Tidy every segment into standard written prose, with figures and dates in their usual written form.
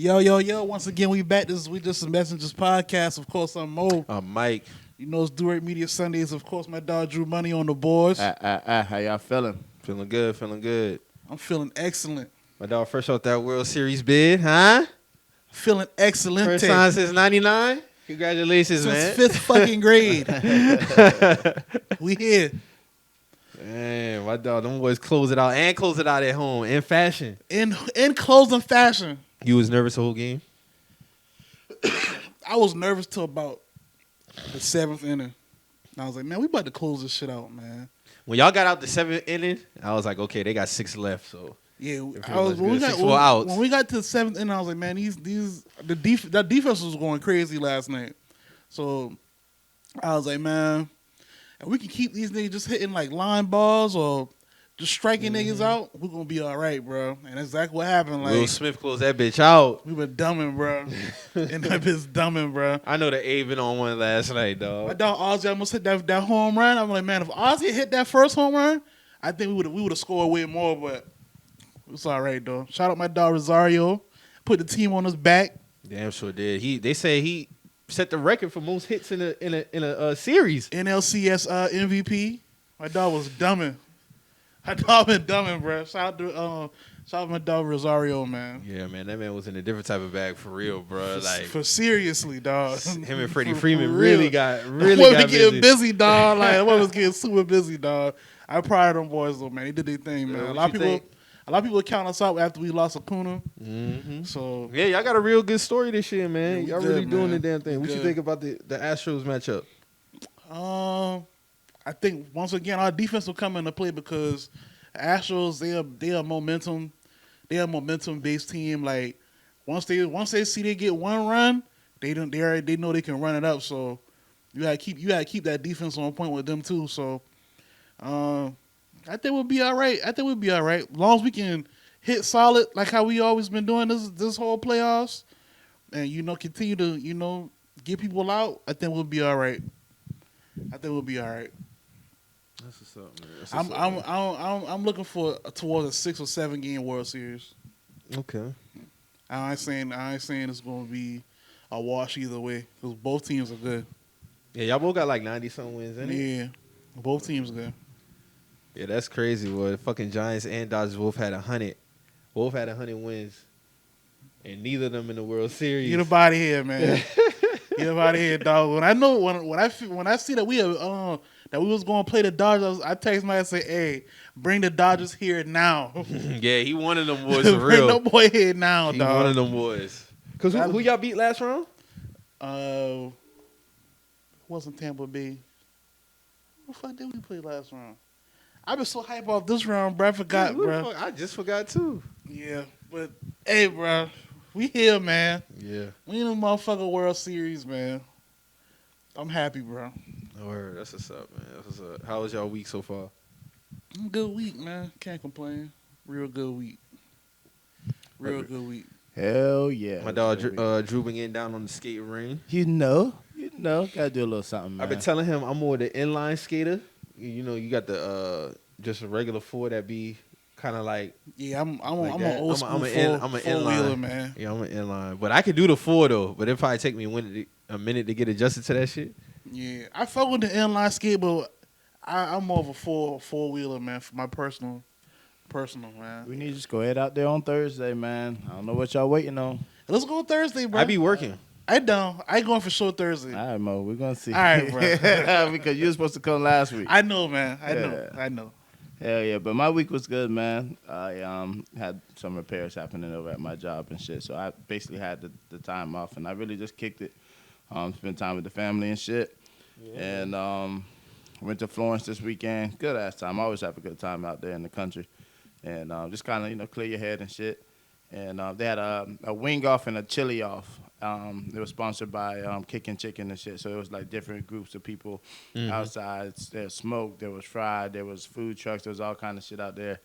Yo. Once again, we back. This is We Just the Messengers podcast. Of course, I'm Mo. I'm Mike. You know, it's Do Rate Media Sundays. Of course, my dog Drew Money on the boards. How y'all feeling? Feeling good. I'm feeling excellent. My dog fresh off that World Series bid, huh? Feeling excellent. First time since 99? Congratulations, Since man. fifth fucking grade. We here. Man, my dog, them boys close it out at home in fashion. In closing fashion. You was nervous the whole game? I was nervous till about the seventh inning. And I was like, man, we about to close this shit out, man. When y'all got out the seventh inning, I was like, okay, they got 6 left, so. Yeah, when we got to the seventh inning, I was like, man, that defense was going crazy last night. So I was like, man, if we can keep these niggas just hitting like line balls or just striking niggas out, we're gonna be all right, bro. And that's exactly what happened. Like Will Smith closed that bitch out. we were dumbing, bro, and that bitch dumbing, bro. I know the A been on one last night, dog. My dog Ozzy almost hit that home run. I'm like, man, if Ozzy hit that first home run, I think we would have scored way more, but it's all right though. Shout out my dog Rosario, put the team on his back. Damn sure did. They say he set the record for most hits in a series. NLCS MVP. My dog was dumbing. My dog been dumbing, bro. Shout out my dog Rosario, man. Yeah, man, that man was in a different type of bag for real, bro. Like For seriously, dog. him and Freddie For Freeman real. really got getting busy, dog. Like I was getting super busy, dog. I'm proud of them boys though, man. They did their thing, man. Yeah, A lot of people count us out after we lost Acuna. Mm-hmm. So yeah, y'all got a real good story this year, man. Yeah, Y'all we really good, doing man. the damn thing. We What you good. think about the Astros matchup? I think once again our defense will come into play because Astros they are momentum. They are a momentum based team. Like once they see they get one run, they know they can run it up. So you gotta keep that defense on point with them too. So I think we'll be all right. As long as we can hit solid like how we always been doing this whole playoffs, and continue to get people out. I think we'll be all right. That's what's up, man. I'm looking towards a 6 or 7 game World Series. Okay. I ain't saying it's gonna be a wash either way because both teams are good. Yeah, y'all both got like 90-something wins, ain't it? Yeah, both teams are good. Yeah, that's crazy. Boy, the fucking Giants and Dodgers both had 100. Both had 100 wins, and neither of them in the World Series. Get up out of here, man. Get up out of here, dog. When I see that we was going to play the Dodgers, I text my and say, "Hey, bring the Dodgers here now." Yeah, he one of them boys for Bring real. no boy here now, He dog. one of them boys. Cause who y'all beat last round? Wasn't Tampa Bay. Who the fuck did we play last round? I've been so hype off this round, bro. I forgot, Who the bro. fuck? I just forgot too. Yeah, but hey, bro, we here, man. Yeah. We in the motherfucking World Series, man. I'm happy, bro. Word, that's what's up, man. That's what's up. How was y'all week so far? Good week, man. Can't complain. Real good week. Good week. Hell yeah. My dog Drew been getting down on the skating ring. You know, gotta do a little something, man. I've been telling him I'm more the inline skater. You got the just a regular 4 that be kind of like Yeah, I'm like an that. old school I'm an four-wheeler, inline man. Yeah, I'm an inline, but I can do the 4 though. But it probably take me a minute to get adjusted to that shit. Yeah, I fuck with the inline skate, but I'm more of a four-wheeler, man, for my personal, man. We need to just go head out there on Thursday, man. I don't know what y'all waiting on. Let's go Thursday, bro. I be working. I don't. I going for sure Thursday. All right, Mo, we're gonna see. All right, bro. Because you were supposed to come last week. I know, man. Yeah. I know. Hell yeah, but my week was good, man. I had some repairs happening over at my job and shit, so I basically had the time off, and I really just kicked it. Spent time with the family and shit, and went to Florence this weekend. Good ass time. I always have a good time out there in the country, and just kind of clear your head and shit. And they had a wing off and a chili off. It was sponsored by Kickin' Chicken and shit. So it was like different groups of people outside. There was smoke, there was fried, there was food trucks, there was all kind of shit out there.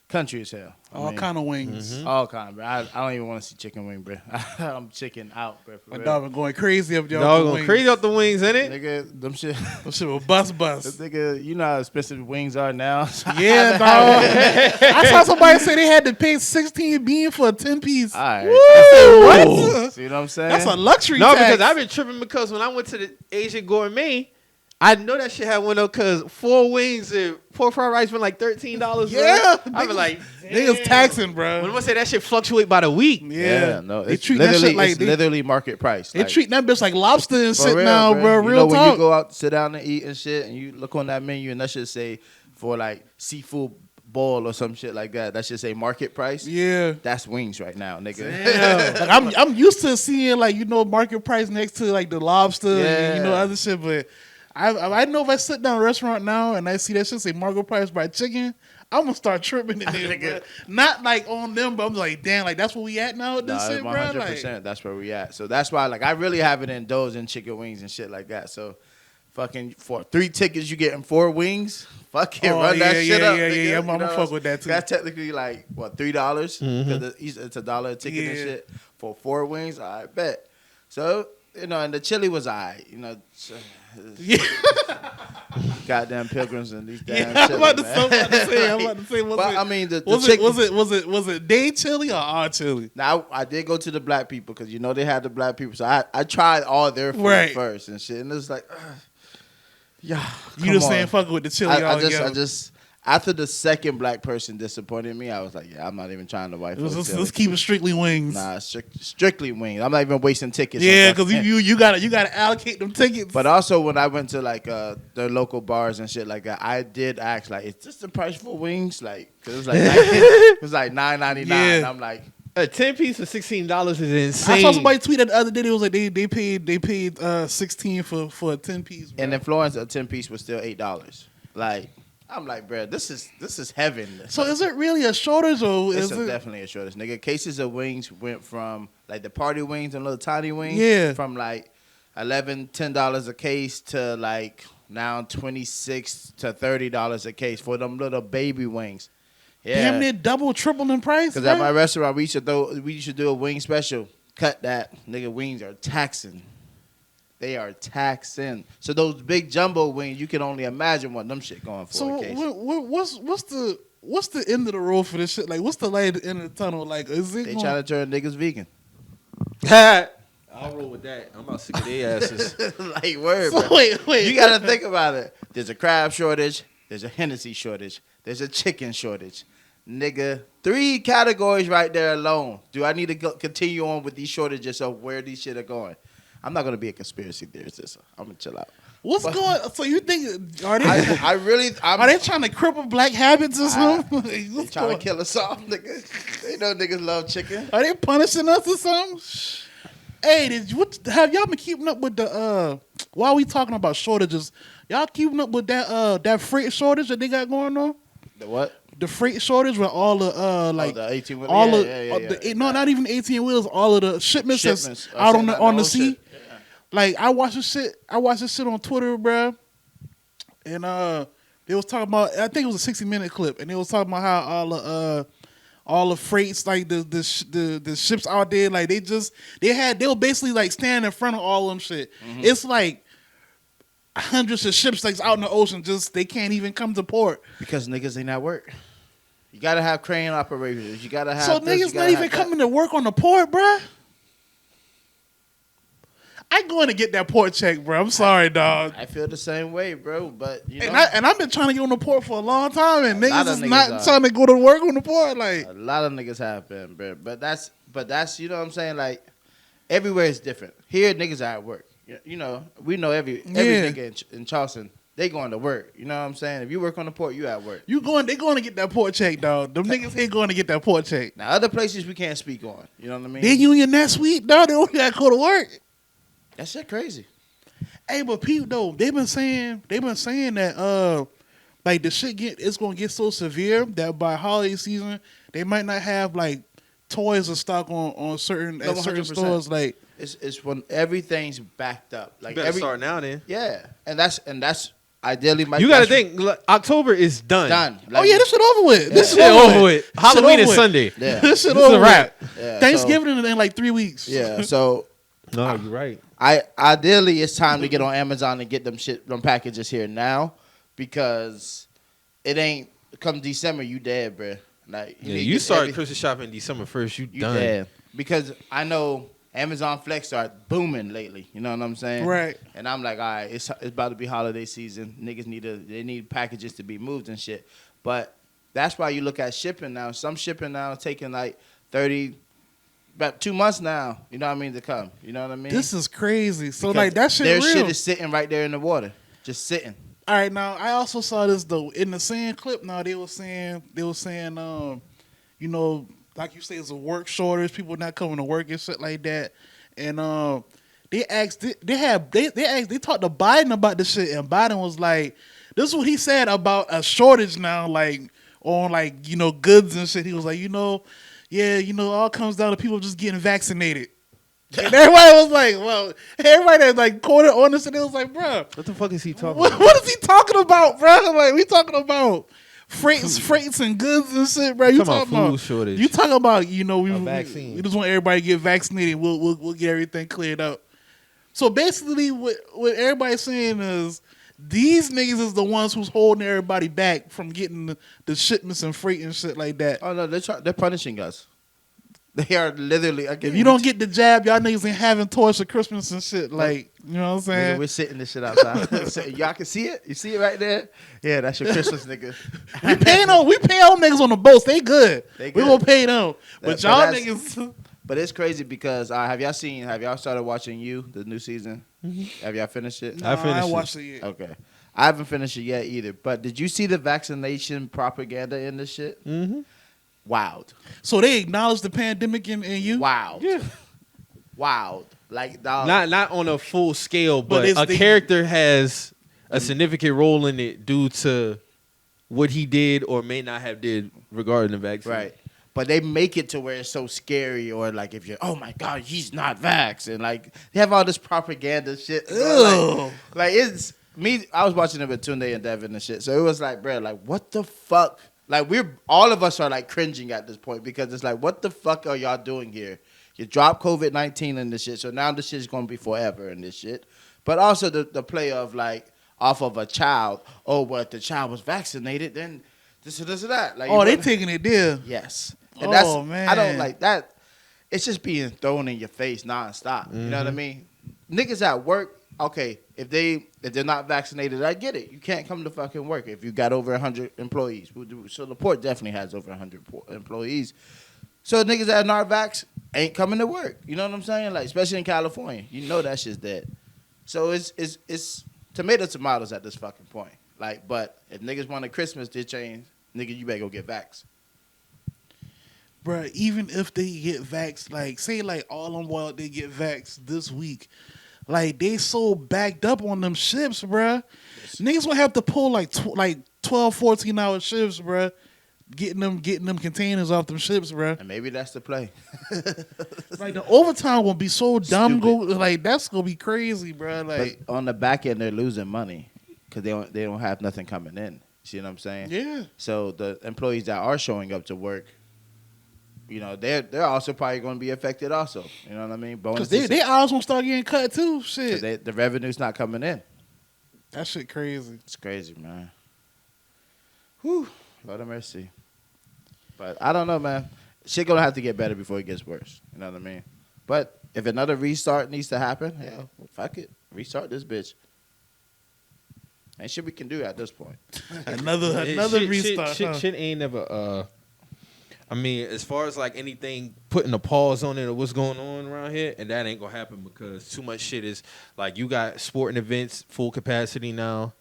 country as hell. All kind of wings. All kind, bro. I don't even want to see chicken wing, bro. I'm chicken out, bro. My dog been going crazy up there. Dog going crazy off the wings, ain't it? Nigga, them shit. Them shit will bust. Nigga, you know how expensive wings are now. Yeah, dog. I saw somebody say they had to pay 16 bean for a 10-piece. All right. What? See what I'm saying? That's a luxury No, tax. because I've been tripping because when I went to the Asian Gourmet, I know that shit had one up because 4 wings and pork fried rice been like $13. Yeah. I been like, Niggas taxing, bro. when I say that shit fluctuate by the week. Yeah, no, They it's treat that literally, shit like it's literally market price. They treat that bitch like lobster and for shit real, now, bro. You Real know, when talk. you go out to sit down and eat and shit, and you look on that menu and that should say for like seafood boil or some shit like that. That should say market price. Yeah. That's wings right now, nigga. Like, I'm used to seeing like market price next to like the lobster and other shit, but I know if I sit down at a restaurant now and I see that shit say market price by chicken, I'm gonna start tripping in there. Bro. Not like on them, but I'm like, damn, like that's where we at now with this shit, bro. 100%. Like, That's where we at. So that's why, like, I really haven't indulged in chicken wings and shit like that. So, fucking for 3 tickets, you getting 4 wings. Fucking run that shit up. Yeah. I'm gonna fuck with that too. That's technically like what $3 because it's $1 a ticket and shit for 4 wings. I bet. So and the chili was alright. Goddamn pilgrims and these damn chili, I'm about to say, was it day chili or our chili? Now I did go to the black people because they had the black people, so I tried all their food first and shit, and it was like, yeah, you just saying fuck with the chili. I just after the second black person disappointed me, I was like, yeah, I'm not even trying to wipe. Let's keep it strictly wings. Nah, strictly wings. I'm not even wasting tickets. Yeah, because you gotta allocate them tickets. But also when I went to like the local bars and shit like that, I did ask like, is this the price for wings? Like, cause it was like it was like $9.99. Yeah. I'm like, a 10-piece for $16 is insane. I saw somebody tweet that the other day. It was like they paid 16 for a 10-piece. And in Florence, a 10-piece was still $8. Like. I'm like, bro, this is heaven. So is it really a shortage or is it definitely a shortage, nigga? Cases of wings went from like the party wings and little tiny wings, from like $11, $10 a case to like now $26 to $30 a case for them little baby wings. Yeah, damn near double, triple in price. Because at my restaurant, we should do a wing special. Cut that, nigga. Wings are taxing. They are taxing. So those big jumbo wings, you can only imagine what them shit going for. So what's the end of the road for this shit? Like, what's the light at the end of the tunnel? Like, is it? They trying to turn niggas vegan. I'll roll with that. I'm about sick of their asses. Like, word. So bro. wait. You gotta think about it. There's a crab shortage. There's a Hennessy shortage. There's a chicken shortage. Nigga, 3 categories right there alone. Do I need to continue on with these shortages of where these shit are going? I'm not gonna be a conspiracy theorist. I'm gonna chill out. What's going? So you think are they? Are they trying to cripple black habits or something? They trying to kill us off, nigga. They know niggas love chicken. Are they punishing us or something? Hey, have y'all been keeping up with the? While we talking about shortages, y'all keeping up with that freight shortage that they got going on? The what? The freight shortage with all the the 18 wheels. Not even 18 wheels. All of the shipments that's out on the sea. Shit. Like I watched this shit on Twitter, bro, and they was talking about. I think it was a 60-minute clip, and they was talking about how all the freights, like the ships out there, like they were basically like standing in front of all them shit. Mm-hmm. It's like hundreds of ships like out in the ocean, just they can't even come to port because niggas ain't at work. You gotta have crane operators. You gotta have. So niggas not even coming to work on the port, bro. I going to get that port check, bro. I'm sorry, dog. I feel the same way, bro. But and I've been trying to get on the port for a long time, and niggas is not trying to go to work on the port. Like a lot of niggas have been, bro. But that's you know what I'm saying. Like everywhere is different. Here, niggas are at work. We know every nigga in Charleston. They going to work. You know what I'm saying? If you work on the port, you at work. They going to get that port check, dog. Them niggas ain't going to get that port check. Now other places we can't speak on. You know what I mean? Their union that sweet, dog. They only got to go to work. That shit crazy. Hey, but people though, they've been saying that like the shit it's gonna get so severe that by holiday season they might not have like toys in stock on certain stores. Like it's when everything's backed up. Like better start now then. Yeah, and that's ideally, Mike. You got to think. Look, October is done. Done. Oh yeah, this shit over with. This shit Shit over with. with. Halloween is Sunday. Yeah. This shit This is over a wrap. with. Yeah, Thanksgiving in like 3 weeks. Yeah. So No, you're right. ideally it's time to get on Amazon and get them packages here now, because it ain't come December you dead, bruh. Like Yeah, need to you get started Christmas shopping December 1st. You you done. dead, because I know Amazon Flex started booming lately. You know what I'm saying? Right. And I'm like, all right, it's about to be holiday season. Niggas need packages to be moved and shit. But that's why you look at shipping now. Some shipping now taking like 30, about 2 months now. You know what I mean, to come. You know what I mean? This is crazy. So Because like that shit their real. shit is sitting right there in the water, just sitting. All right, now I also saw this though in the same clip. Now they were saying, you know, like you say, it's a work shortage, people not coming to work and shit like that. And they talked to Biden about this shit, and Biden was like, this is what he said about a shortage now, like on like, you know, goods and shit. He was like, all comes down to people just getting vaccinated. And everybody was like, well, everybody that like quoted on this, and it was like, bro, What the fuck is he talking what, about? what is he talking about, bro? Like, we talking about freights and goods and shit, bro. You Talking about food shortage. You talking about, you know, we vaccine. we just want everybody to get vaccinated. We'll get everything cleared up. So basically, what everybody's saying is these niggas is the ones who's holding everybody back from getting the shipments and freight and shit like that. Oh no, they're punishing us. They are literally. If you don't get the jab, y'all niggas ain't having toys for Christmas and shit. Like, you know what I'm saying? Nigga, we're sitting this shit outside. So, y'all can see it. You see it right there? Yeah, that's your Christmas, nigga. We pay all niggas on the boats. They good. They We good. gonna pay them. But y'all that's- niggas. But it's crazy because have y'all started watching the new season? Have y'all finished it? I finished I it. watched it yet. Okay. I haven't finished it yet either. But did you see the vaccination propaganda in this shit? Mm-hmm. Wild. So they acknowledge the pandemic in you? Wild. Yeah. Wild. Like, dog. Not on a full scale, But but it's a the- character has a significant role in it due to what he did or may not have did regarding the vaccine. Right. But they make it to where it's so scary, or like if you're, oh my God, he's not vaxxed. And like, they have all this propaganda shit. Ugh. Like it's me. I was watching it with Tunde and Devin and shit. So it was like, bro, like, what the fuck? Like, all of us are like cringing at this point, because it's like, what the fuck are y'all doing here? You dropped COVID-19 in this shit. So now this shit's going to be forever in this shit. But also the play of like, off of a child. Oh, well, if the child was vaccinated, then this and that. Like, Oh, they taking it there. Yes. And Oh, man. I don't like that. It's just being thrown in your face nonstop. You know what I mean? Niggas at work, okay, if they're not vaccinated, I get it. You can't come to fucking work if you got over 100 employees. So the port definitely has over 100 employees. So niggas that are not vax ain't coming to work. You know what I'm saying? Like, especially in California. You know that shit's dead. So it's tomatoes at this fucking point. Like, but if niggas want a Christmas to change, nigga, you better go get vaxxed. Bruh, even if they get vaxxed, like, say, like, all them wild they get vaxxed this week, like, they so backed up on them ships, bruh. Yes. Niggas gonna have to pull, like, 12, 14-hour shifts, bruh, getting them containers off them ships, bruh. And maybe that's the play. Like, the overtime will be so dumb, Stupid. like, that's gonna be crazy, bruh. Like, But on the back end, they're losing money because they don't have nothing coming in. See what I'm saying? yeah. So the employees that are showing up to work, you know, they're also probably going to be affected also. You know what I mean? Because Bonuses. they hours gonna start getting cut, too. Shit. The revenue's not coming in. That shit crazy. It's crazy, man. Whew. Lord have mercy. But I don't know, man. Shit going to have to get better before it gets worse. You know what I mean? But if another restart needs to happen, hell, fuck it. Restart this bitch. Ain't shit we can do at this point. Another Shit- restart. Shit, huh? shit ain't never. I mean, as far as like anything putting a pause on it or what's going on around here, and that ain't gonna happen because too much shit is like you got sporting events full capacity now.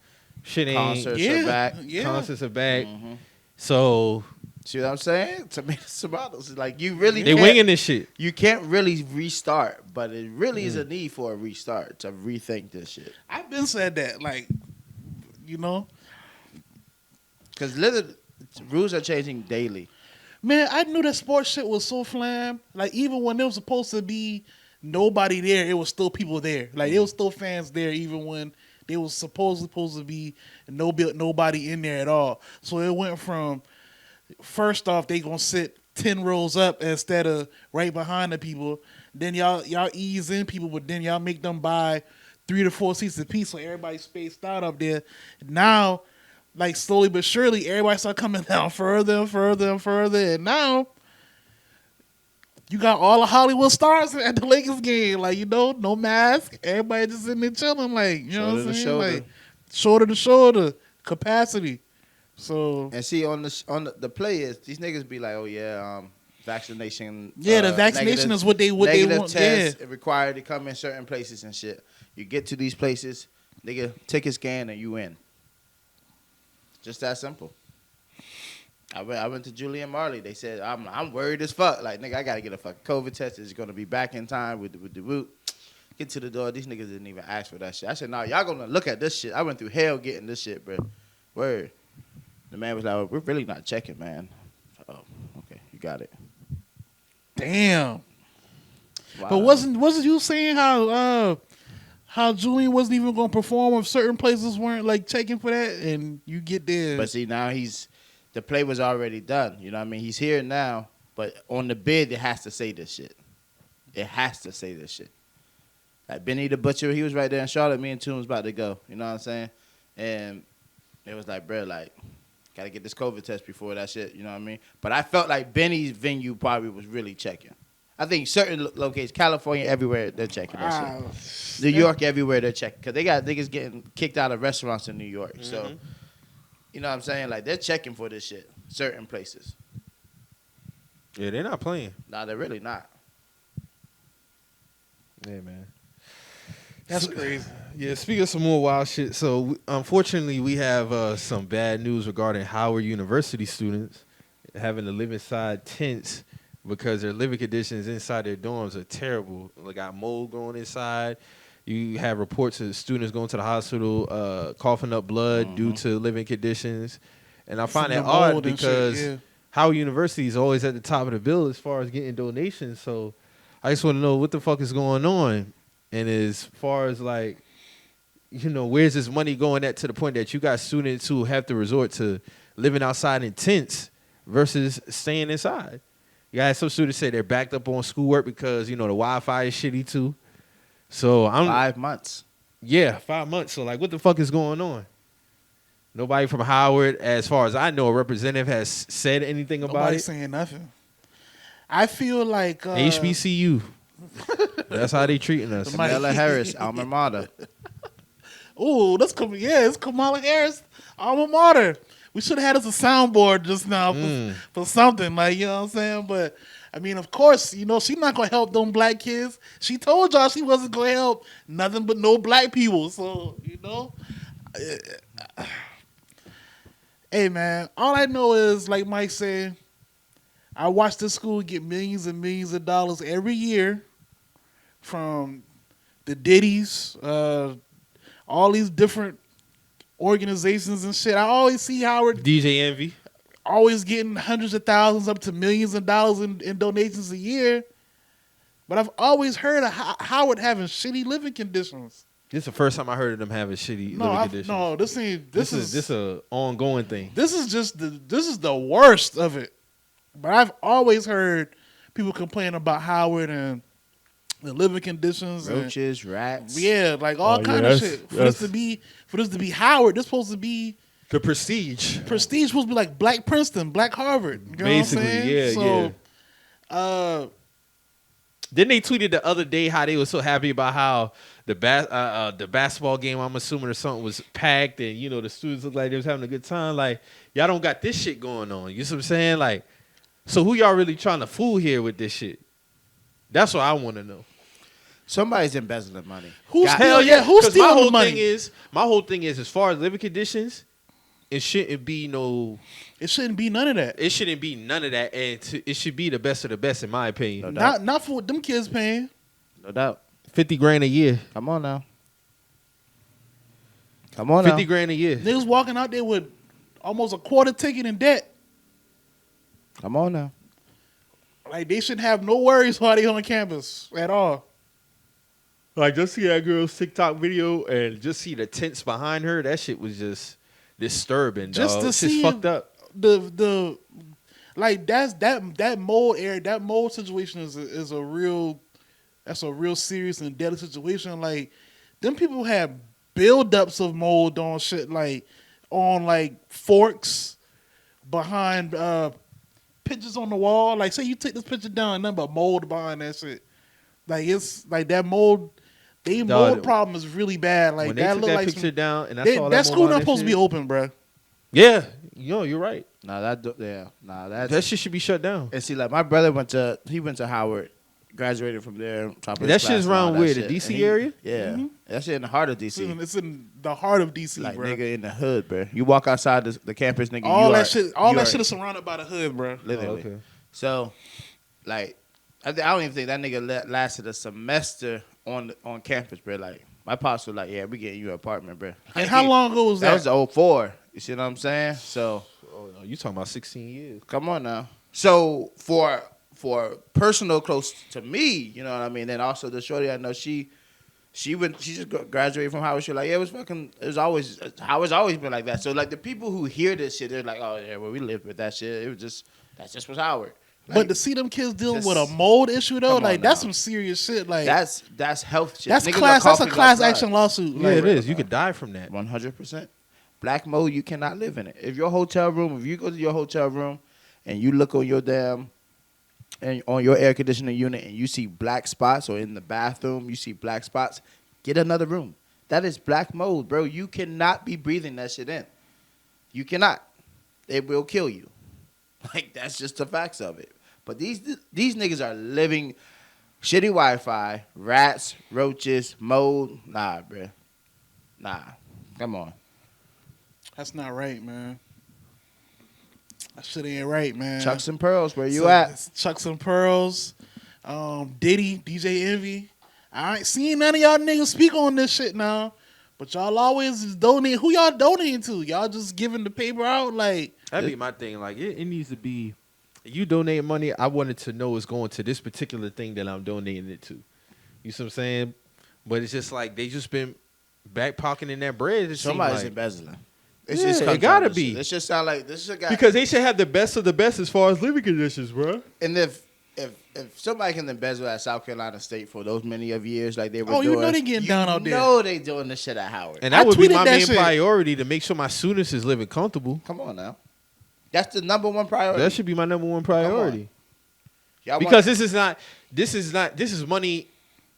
Shit ain't Concerts are back. Yeah. concerts are back. Mm-hmm. So See what I'm saying? Tomatoes. Like, you really they can't, winging this shit. You can't really restart, but it really is a need for a restart to rethink this shit. I've been said that, like, you know, Because literally, rules are changing daily. man, I knew that sports shit was so flam. Like, even when there was supposed to be nobody there, it was still people there. Like, it was still fans there, even when they was supposed to be nobody in there at all. So it went from first off they gonna sit 10 rows up instead of right behind the people. Then y'all ease in people, but then y'all make them buy 3 to 4 seats apiece, so everybody's spaced out up there. Now, like slowly but surely, everybody start coming down further and further and further, and now you got all the Hollywood stars at the Lakers game, like no mask, everybody just in there chilling, like know what I'm saying, like shoulder to shoulder capacity. So and see on the players, these niggas be like, oh yeah, vaccination. Yeah, the vaccination is what they want. Test required to come in certain places and shit. You get to these places, nigga, take a scan and you in. Just that simple. I went to Julian Marley. They said I'm worried as fuck. Like nigga, I gotta get a fucking COVID test. It's gonna be back in time with the root. Get to the door. These niggas didn't even ask for that shit. I said, nah, y'all gonna look at this shit. I went through hell getting this shit, bro. Word. The man was like, well, we're really not checking, man. Oh, okay, you got it. Damn. Wow. But wasn't you saying how Julian wasn't even gonna perform if certain places weren't like checking for that, and you get there. But see, now the play was already done. You know what I mean? He's here now, but on the bid, it has to say this shit. It has to say this shit. Like Benny the Butcher, he was right there in Charlotte. Me and Toon was about to go. You know what I'm saying? And it was like, bro, like, gotta get this COVID test before that shit. You know what I mean? But I felt like Benny's venue probably was really checking. I think certain locations, California, everywhere, they're checking that shit. New York, everywhere, they're checking. Because they got niggas getting kicked out of restaurants in New York. Mm-hmm. So, you know what I'm saying? Like, they're checking for this shit. Certain places. Yeah, they're not playing. Nah, they're really not. Yeah, man. That's crazy. Yeah, speaking of some more wild shit, so unfortunately we have some bad news regarding Howard University students having to live inside tents because their living conditions inside their dorms are terrible. They got mold growing inside. You have reports of students going to the hospital coughing up blood due to living conditions. And I find that odd because Howard University is always at the top of the bill as far as getting donations. So I just want to know what the fuck is going on. And as far as like, where's this money going at to the point that you got students who have to resort to living outside in tents versus staying inside? You got some students say they're backed up on schoolwork because, the Wi-Fi is shitty too. So I'm 5 months. Yeah, 5 months. So like, what the fuck is going on? Nobody from Howard, as far as I know, a representative has said anything about Nobody it. saying nothing. I feel like HBCU. That's how they treating us. Kamala Harris, alma mater. Oh, it's Kamala Harris, alma mater. We should have had us a soundboard just now for something, like, you know what I'm saying? But, I mean, of course, she's not going to help them black kids. She told y'all she wasn't going to help nothing but no black people. So, hey, man, all I know is, like Mike said, I watch this school get millions and millions of dollars every year from the Diddy's, all these different organizations and shit. I always see Howard DJ Envy always getting hundreds of thousands up to millions of dollars in donations a year. But I've always heard of Howard having shitty living conditions. This is the first time I heard of them having shitty living conditions. No, this is a ongoing thing. This is the worst of it. But I've always heard people complain about Howard and the living conditions, roaches, rats. Yeah, like all kind of shit. For this to be Howard, this supposed to be the prestige. Prestige supposed to be like Black Princeton, Black Harvard. You know basically, what I'm saying? Yeah. Then they tweeted the other day how they were so happy about how the basketball game, I'm assuming or something, was packed, and the students looked like they was having a good time. Like, y'all don't got this shit going on. You see what I'm saying? Like, so who y'all really trying to fool here with this shit? That's what I want to know. Somebody's embezzling money. Who's stealing the money? My whole thing is, as far as living conditions, it shouldn't be no. It shouldn't be none of that. It shouldn't be none of that, and it should be the best of the best, in my opinion. No not for what them kids paying. No doubt. $50,000 a year. Come on now. $50,000 a year. Niggas walking out there with almost a quarter ticket in debt. Come on now. Like, they shouldn't have no worries while they on campus at all. Like, just see that girl's TikTok video and just see the tents behind her. That shit was just disturbing, Just dog. to It's see just fucked up. the like that mold situation is a real serious and deadly situation. Like them people have buildups of mold on shit on forks behind pictures on the wall. Like say you take this picture down, nothing but mold behind that shit. Like it's like that mold. The mold problem is really bad. Like when they that took look that like picture down, and I saw that school mold not on supposed to be shit. open, bro. Yeah, you're right. That shit should be shut down. And see, like my brother went to Howard, graduated from there. Top of That his shit's class and all around that where, shit. the DC And area? Yeah, that shit in the heart of DC. It's in the heart of DC, Like bro. nigga in the hood, bro. You walk outside the campus, nigga. All you that are, shit, you that are- shit is surrounded by the hood, bro. literally. Oh, okay. So, like, I don't even think that nigga lasted a semester on campus, bro. Like, my pops was like, "Yeah, we getting you an apartment, bro." And how long ago was that? That was 04. You see what I'm saying? So, Oh, no, you talking about 16 years. come on now. So for personal close to me, you know what I mean. And also the shorty I know, she just graduated from Howard. She was like, yeah, Howard's always been like that. So like the people who hear this shit, they're like, oh yeah, well we lived with that shit. That just was Howard. Like, But to see them kids dealing just- with a mold issue though, come like on that's now. some serious shit. Like that's health shit. that's Niggas are class. That's a coughing class outside. action lawsuit. Yeah, Like, it is. You could die from that. 100%. Black mode, you cannot live in it. If your hotel room, if you go to your hotel room and you look on your on your air conditioning unit and you see black spots, or in the bathroom you see black spots, get another room. That is black mold, bro. You cannot be breathing that shit in. You cannot. It will kill you. Like that's just the facts of it. But these niggas are living shitty Wi-Fi, rats, roaches, mold. Nah, bro. Nah. Come on. that's not right, man. That shit ain't right, man. Chucks and pearls, where you So, at? it's Chucks and Pearls, Diddy, DJ Envy. I ain't seen none of y'all niggas speak on this shit now. But y'all always donate. Who y'all donating to? Y'all just giving the paper out? Like, That'd be my thing. Like, it needs to be, you donate money, I wanted to know it's going to this particular thing that I'm donating it to. You see what I'm saying? But it's just like, they just been backpocketing that bread. It Somebody's seem like. embezzling. Yeah, it gotta be. This just sound like this shit got. Because they should have the best of the best as far as living conditions, bro. And if somebody can embezzle at South Carolina State for those many of years, like they were oh, doing, you know they getting down out there. You know they doing this shit at Howard. And that I would be tweeted my that main shit. priority, to make sure my students is living comfortable. Come on now, that's the number one priority. That should be my number one priority. Y'all Because want- this is money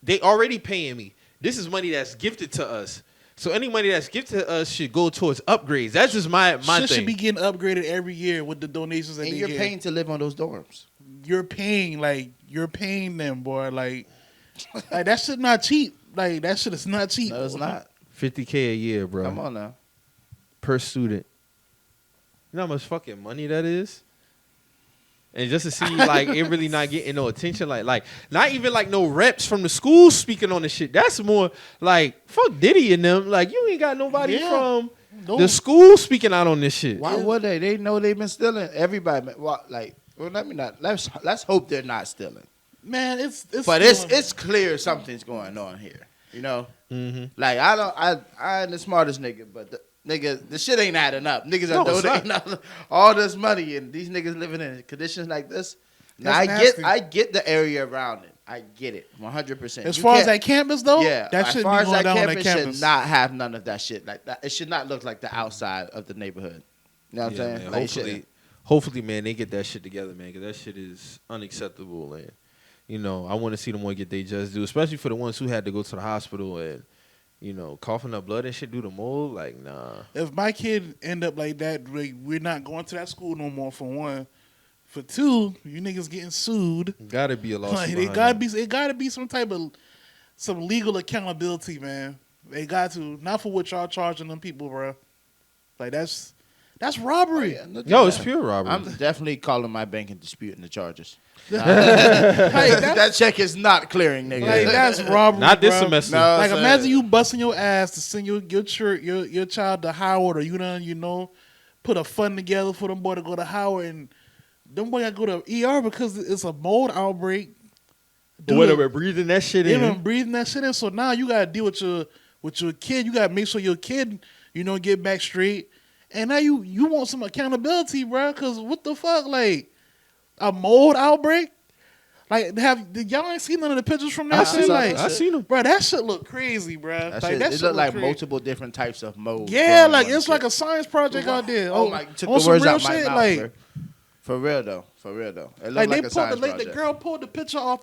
they already paying me. This is money that's gifted to us. So any money that's gifted to us should go towards upgrades. That's just my shit thing. should be getting upgraded every year with the donations that and they you're get. paying to live on those dorms. You're paying them, boy. Like that shit not cheap. Like that shit is not cheap. No, it's not. $50K a year, bro. Come on now. Per student. You know how much fucking money that is? And just to see like it really not getting no attention, like not even like no reps from the school speaking on the shit. That's more like fuck Diddy and them. Like you ain't got nobody Yeah. from No. the school speaking out on this shit. Why would they? They know they've been stealing. Everybody, like, well, let's hope they're not stealing. Man, it's But it's clear something's going on here. You know, like I ain't the smartest nigga, but the shit ain't adding up. Niggas are No, it's donating all this money, and these niggas living in conditions like this. Now That's nasty. I get the area around it. I get it, 100%. as far as that campus though. yeah, that as shouldn't far be as going that down on campus that campus. should not have none of that shit like that. It should not look like the outside of the neighborhood. You know what I'm saying? Man, Like, it shouldn't. hopefully, man, they get that shit together, man, because that shit is unacceptable. And you know, I want to see them one get their just due, especially for the ones who had to go to the hospital and you know, coughing up blood and shit due to mold. Like, nah. If my kid end up like that, we're not going to that school no more. For one, for two, you niggas getting sued. Gotta be a lawsuit. Like, behind that. it gotta be some type of some legal accountability, man. They got to, not for what y'all charging them people, bro. Like that's robbery. Yo, it's pure robbery. I'm definitely calling my bank and disputing the charges. Like, That check is not clearing, nigga. like that's robbery. Not this bro. semester. No. Like Sir. imagine you busting your ass to send your child to Howard, or you done put a fund together for them boy to go to Howard, and them boy got to go to ER because it's a mold outbreak. Or whatever, breathing that shit They've in. been breathing that shit in. So now you gotta deal with your kid. You gotta make sure your kid, get back straight. And now you want some accountability, bro? Because what the fuck, like a mold outbreak? Like, did y'all ain't seen none of the pictures from that shit? I seen them, bro. That shit look crazy, bro. That Like, shit, that it shit look like crazy. multiple different types of mold. Yeah, like going on it's and like shit. a science project out there. Oh my! Took on the some words real out my shit, mouth, like, bro. For real though. It like looked they like a pulled science the project. girl pulled the picture off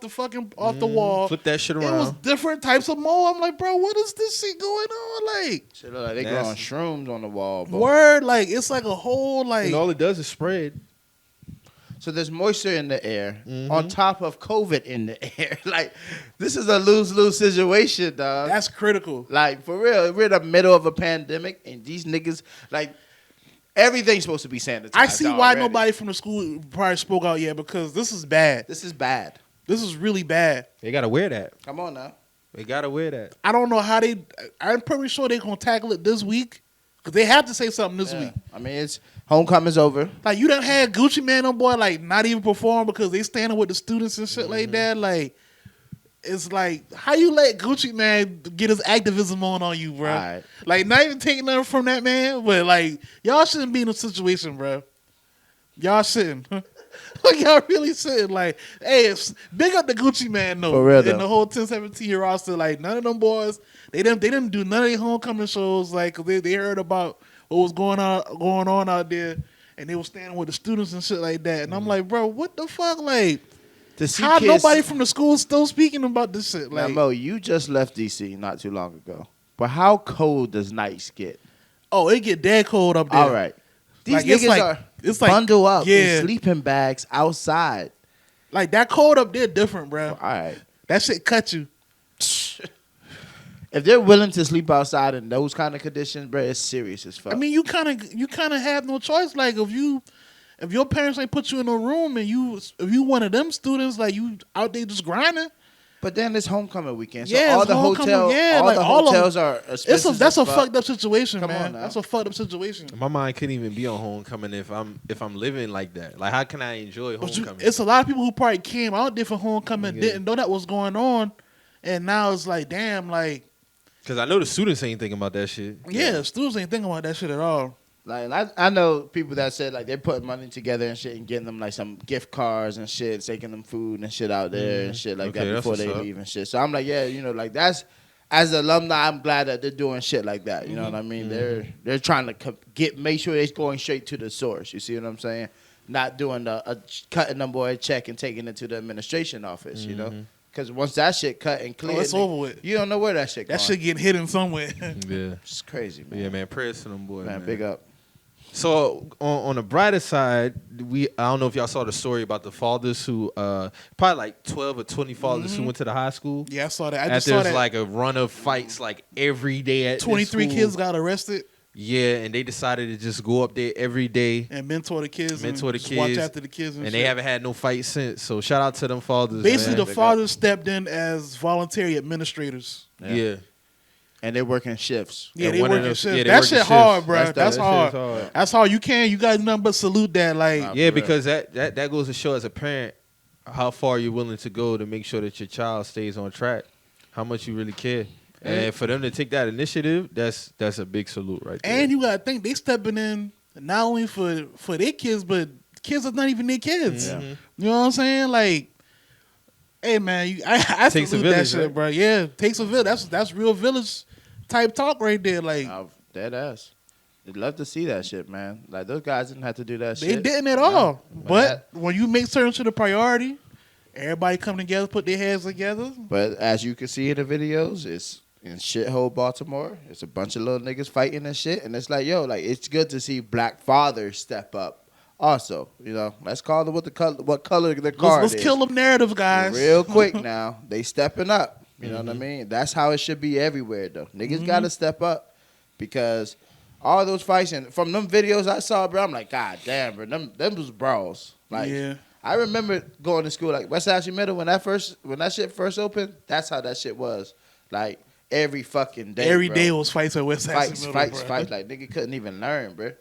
the wall. Flip that shit It was around. different types of mold. I'm like, bro, what is this shit going on? Like, Shit look like they growing Nasty. shrooms on the wall, bro. word, like it's like a whole like. And all it does is spread. So there's moisture in the air on top of COVID in the air. Like, this is a lose-lose situation, dog. That's critical. Like, for real, we're in the middle of a pandemic, and these niggas, like, everything's supposed to be sanitized. I see why already. nobody from the school probably spoke out yet, because this is bad. This is bad. This is really bad. They gotta wear that. Come on now. They gotta wear that. I don't know how I'm pretty sure they're gonna tackle it this week, because they have to say something this week. I mean, it's homecoming's over. Like, you done had Gucci Man on boy, like, not even perform because they standing with the students and shit like that. Like, it's like, how you let Gucci Man get his activism on you, bro? Alright. Like, not even taking nothing from that man, but like, y'all shouldn't be in a situation, bro. Y'all shouldn't. Like, y'all really shouldn't. Like, hey, big up the Gucci Man, though. For real, and though. the whole 10-17 roster, like, none of them boys, they didn't do none of their homecoming shows, like, 'cause they heard about what was going on out there, and they were standing with the students and shit like that. And I'm like, bro, what the fuck? Like, To see how kids, nobody from the school still speaking about this shit? Now, Like, Mo, you just left D.C. not too long ago. But how cold does nights get? oh, it get dead cold up there. All right. These Like, it's niggas like- it's like- bundle up yeah. in sleeping bags outside. Like, that cold up there different, bro. All right. That shit cut you. If they're willing to sleep outside in those kind of conditions, bro, it's serious as fuck. I mean, you kind of have no choice. Like, if your parents ain't put you in a room and if you one of them students, like, you out there just grinding. but then it's homecoming weekend, so Yeah, all it's the homecoming, hotels, yeah, all like, the all of hotels are expensive. That's a as fuck. fucked up situation, Come man. on now. That's a fucked up situation. My mind couldn't even be on homecoming if I'm living like that. Like, how can I enjoy But homecoming? it's a lot of people who probably came out there for homecoming, Yeah. didn't know that was going on, and now it's like, damn, like, Because I know the students ain't thinking about that shit. yeah, students ain't thinking about that shit at all. Like I know people that said like they're putting money together and shit and getting them like some gift cards and shit, taking them food and shit out there and shit like Okay, that that's before what's they up. leave and shit. So I'm like, yeah, like that's as an alumni, I'm glad that they're doing shit like that. You know what I mean? They're trying to make sure it's going straight to the source. You see what I'm saying? Not doing cutting them boy a check and taking it to the administration office. You know? Because once that shit cut and clear, it's over with. You don't know where that shit. That going. shit getting hidden somewhere. Yeah. It's crazy, man. Yeah, man. Prayers to them boys, Man, man. big up. So on the brighter side, I don't know if y'all saw the story about the fathers who probably like 12 or 20 fathers who went to the high school. Yeah, I saw that. I just After saw there's that. like a run of fights like every day at this 23 school. kids got arrested Yeah, and they decided to just go up there every day and mentor the kids. Mentor the just watch kids, after the kids, and and shit. they haven't had no fight since. So shout out to them fathers. Basically, man. the fathers stepped in as voluntary administrators. yeah. And they're working shifts. Yeah, And they one of working them- shifts. yeah, they That working shit shifts. hard, bro. That's That's that hard. shit's hard. That's hard. You got nothing but salute that. Like, Nah, Yeah, for real. because that goes to show as a parent how far you're willing to go to make sure that your child stays on track, how much you really care. And for them to take that initiative, that's a big salute right there. and you gotta think they stepping in not only for their kids, but kids that's not even their kids. Yeah. You know what I'm saying? Like, hey man, I Takes a salute village, that shit, right? bro. Yeah, takes a village. That's real village type talk right there. Like, Dead ass. They'd love to see that shit, man. Like those guys didn't have to do that they shit. didn't at all. But But when you make certain shit a priority, everybody come together, put their heads together. But as you can see in the videos, it's in shithole Baltimore. It's a bunch of little niggas fighting and shit. And it's like, yo, like it's good to see black fathers step up. Also, let's call them what color the card Let's is. kill them narrative, guys. Real quick now. They stepping up. You know what I mean? That's how it should be everywhere, though. Niggas got to step up because all those fights, and from them videos I saw, bro, I'm like, God damn, bro. Them was brawls. Like, Yeah. I remember going to school, like, West Ashley Middle, when that shit first opened, that's how that shit was. Like, every fucking day, Every bro. day was fights at West Jackson Fights. Like, nigga couldn't even learn, bro.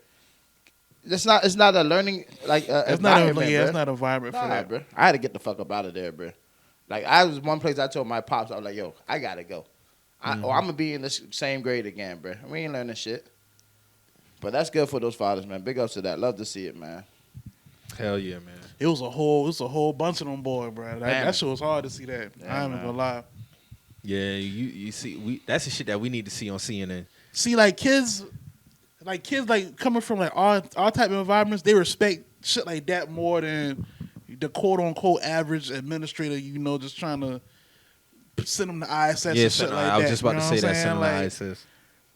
It's not a learning, like, It's not environment, a, bro. it's not an environment for Nah, that. bro. I had to get the fuck up out of there, bro. Like, I was one place I told my pops, I was like, yo, I got to go. I'm going to be in the same grade again, bro. We ain't learning shit. But that's good for those fathers, man. Big ups to that. Love to see it, man. Hell yeah, man. It was a whole bunch of them boys, bro. That shit was hard to see that. Yeah, I ain't even gonna lie. Yeah, you see, that's the shit that we need to see on CNN. See, like kids coming from like our type of environments, they respect shit like that more than the quote unquote average administrator. Just trying to send them to ISS and shit like that. I was just about to say that. Send them to like, ISS.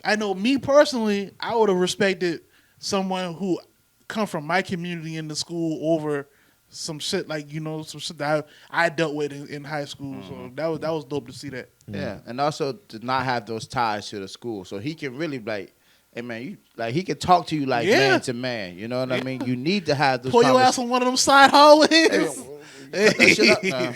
I know me personally, I would have respected someone who come from my community in the school over some shit like some shit that I dealt with in high school. So that was dope to see that. Yeah, and also to not have those ties to the school, so he can really like, hey man, he can talk to you like man to man. You know what I mean? You need to have those. Pull your ass on one of them side hallways. Cut that shit up now.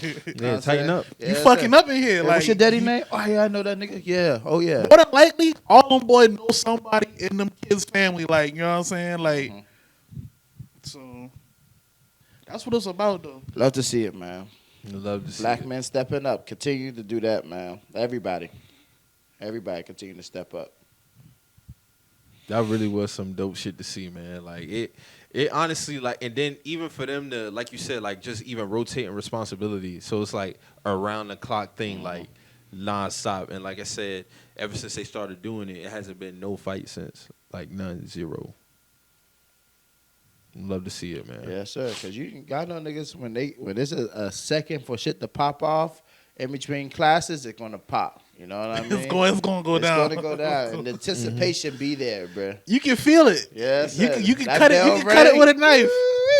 Yeah, tighten up. Yeah, you fucking up in here. Like, what's your daddy name? Oh yeah, I know that nigga. Yeah. Oh yeah. More than likely, all them boys know somebody in them kids' family. Like, you know what I'm saying? Like, so that's what it's about, though. Love to see it, man. Love to see Black it. men stepping up. Continue to do that, man. Everybody continue to step up. That really was some dope shit to see, man. Like it honestly, like, and then even for them to, like you said, like just even rotating responsibility. So it's like around the clock thing, like nonstop. And like I said, ever since they started doing it, it hasn't been no fight since. Like none, zero. Love to see it, man. Yes, sir. Cause y'all know niggas when there's a second for shit to pop off in between classes, it's gonna pop. You know what I mean? It's going to go down. It's gonna go down, and the anticipation be there, bro. You can feel it. Yes, you sir. can That cut it. bell You can cut it ring. with a knife.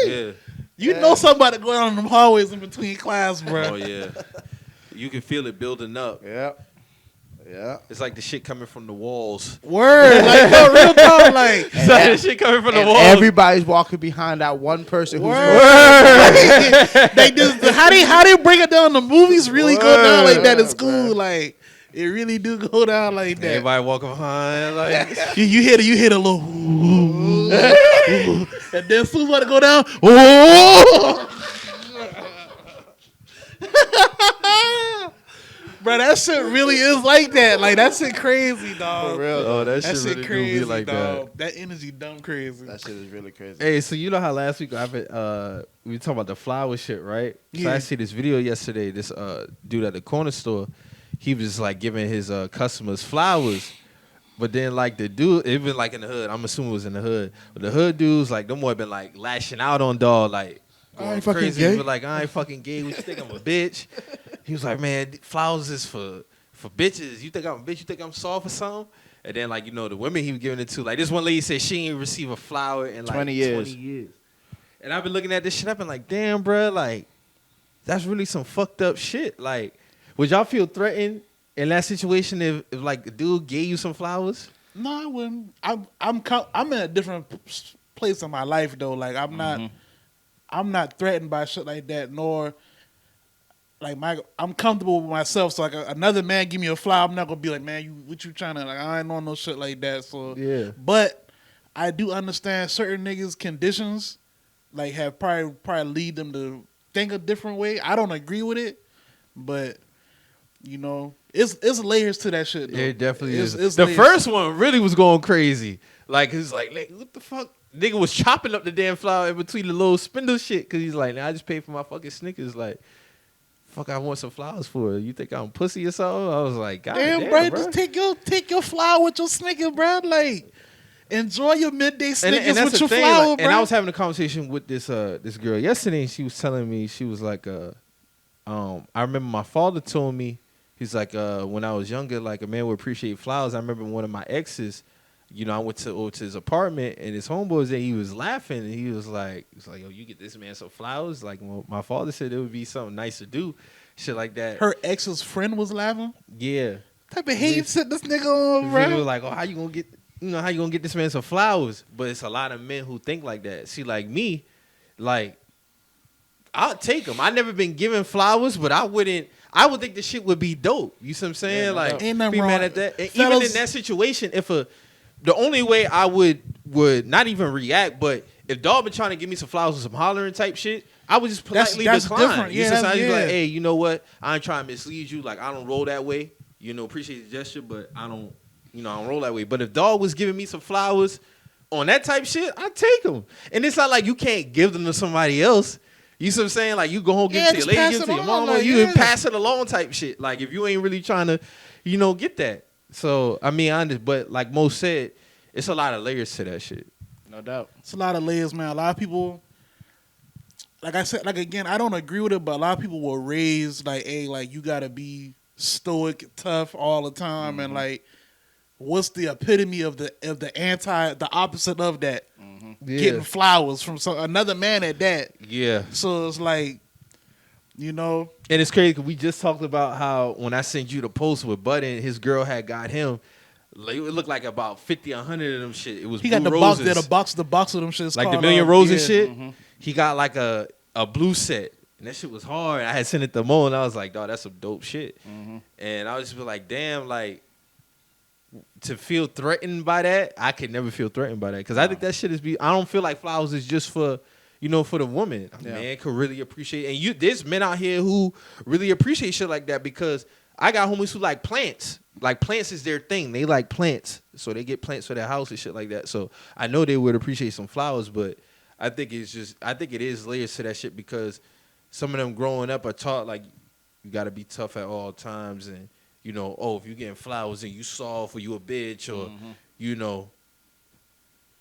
Yeah. You know somebody going on in them hallways in between class, bro. Oh yeah. You can feel it building up. Yeah. It's like the shit coming from the walls. Word, like no real talk, like It's like the shit coming from the And walls. everybody's walking behind that one person who's they just how they bring it down. The movies really go down like that in school, Word. like it really do go down like that. Everybody walking behind, like You hit a little, and then as soon as it go down, oh. Bro, that shit really is like that. Like that shit crazy, dog. For real. oh, that That shit shit really crazy, do be like dog. that. That energy dumb crazy. That shit is really crazy. Hey, so you know how last week we were talking about the flower shit, right? So Yeah. I see this video yesterday. This dude at the corner store, he was just like giving his customers flowers. But then like the dude, it was like in the hood. I'm assuming it was in the hood. But the hood dudes, like them boy been like lashing out on dog, like I ain't going fucking crazy. gay. He was like, I ain't fucking gay. What you think I'm a bitch? He was like, man, flowers is for bitches. You think I'm a bitch? You think I'm soft or something? And then like, the women he was giving it to, like this one lady said she ain't receive a flower in like 20 years. 20 years. And I've been looking at this shit, I've been like, damn, bro, like that's really some fucked up shit. Like, would y'all feel threatened in that situation if like a dude gave you some flowers? No, I wouldn't. I'm in a different place in my life though. Like I'm not threatened by shit like that. Nor like I'm comfortable with myself. So like another man give me a flower, I'm not gonna be like, man, what you trying to like? I ain't on no shit like that. So Yeah. But I do understand certain niggas' conditions, like have probably lead them to think a different way. I don't agree with it, but it's layers to that shit. Though. Yeah, it definitely It's is. The layers. first one really was going crazy. Like, he's like, what the fuck? Nigga was chopping up the damn flower in between the little spindle shit. Because he's like, nah, I just paid for my fucking Snickers. Like, fuck, I want some flowers for it. You think I'm pussy or something? I was like, God damn, bro, bro. just take your flower with your Snickers, bro. Like, enjoy your midday Snickers and that's with the your thing, flower, like, bro. and I was having a conversation with this girl yesterday, and she was telling me, she was like, I remember my father told me, he's like, when I was younger, like a man would appreciate flowers. I remember one of my exes, I went over to his apartment and his homeboys there, he was laughing and he was like, yo, you get this man some flowers? Like, well, my father said it would be something nice to do, shit like that. Her ex's friend was laughing. Yeah. What type of hate you set this nigga on, He bro? was like, oh, how you gonna get this man some flowers? But it's a lot of men who think like that. See, like me, like, I'll take them. I never been given flowers, but I would think the shit would be dope. You see what I'm saying? Yeah, no like, doubt. Ain't nothing be wrong. mad at that. And Fellas- even in that situation, the only way I would not even react, but if dog been trying to give me some flowers or some hollering type shit, I would just politely That's decline. different. You Yeah, know, so I that's- just be like, yeah. hey, you know what? I ain't trying to mislead you. Like, I don't roll that way. You know, appreciate the gesture, but I don't roll that way. But if dog was giving me some flowers on that type shit, I take them. And it's not like you can't give them to somebody else. You see what I'm saying? Like, you go home, give Yeah, it to your just lady, pass give it it to your on, mama, like, you yeah. can pass it along type shit. Like, if you ain't really trying to, get that. So, I mean, but like Mo said, it's a lot of layers to that shit. No doubt. It's a lot of layers, man. A lot of people, like I said, like again, I don't agree with it, but a lot of people were raised like, hey, like you gotta be stoic, tough all the time, and like, what's the epitome of the opposite of that? Yeah. Getting flowers from another man at that. Yeah. So it's like, And it's crazy because we just talked about how when I sent you the post with Bud and his girl had got him, like, it looked like about 50, 100 of them shit. It was he blue got the roses. box, the box of them shits. Like the called, Million Roses yeah. shit. He got like a blue set. And that shit was hard. I had sent it to Mo and I was like, dog, that's some dope shit. And I was just like, damn, like, to feel threatened by that, I could never feel threatened by that. Because I think that shit I don't feel like flowers is just for, for the woman. A man could really appreciate, and there's men out here who really appreciate shit like that because I got homies who like plants. Like, plants is their thing. They like plants. So they get plants for their house and shit like that. So I know they would appreciate some flowers, but I think it is layers to that shit because some of them growing up are taught, like, you got to be tough at all times. And, if you getting flowers and you soft or you a bitch or,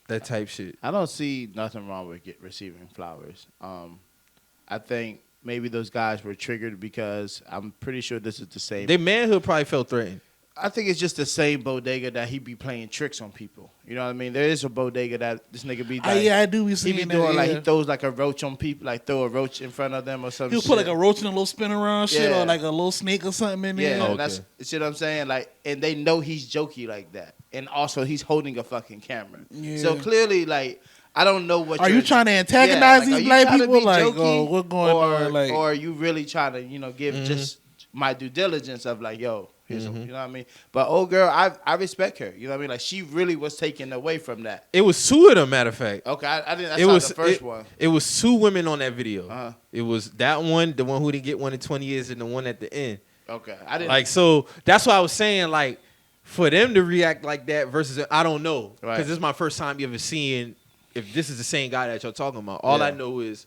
that type shit. I don't see nothing wrong with receiving flowers. I think maybe those guys were triggered because I'm pretty sure this is the same. Their manhood probably felt threatened. I think it's just the same bodega that he be playing tricks on people. You know what I mean? There is a bodega that this nigga be like. I do be He seeing be that. doing like yeah. he throws like a roach on people, like throw a roach in front of them or something. He'll put like a roach in a little spin around shit Yeah. or like a little snake or something in there. Yeah, Okay. that's see what I'm saying. Like, and they know he's jokey like that, and also he's holding a fucking camera. Yeah. So clearly, like, I don't know what. Are you're- you trying to antagonize are these you black trying to people? be Like, jokey, oh, what's going on? Like, or are you really trying to, give just my due diligence of like, yo, here's you know what I mean? But old girl, I respect her. You know what I mean? Like, she really was taken away from that. It was two of them, matter of fact. Okay, I didn't. I It saw was the first one. It was two women on that video. Uh-huh. It was that one, the one who didn't get one in 20 years, and the one at the end. Okay, I didn't. Like, so that's why I was saying, like, for them to react like that versus I don't know, Right. because this is my first time ever seeing if this is the same guy that y'all talking about. All Yeah. I know is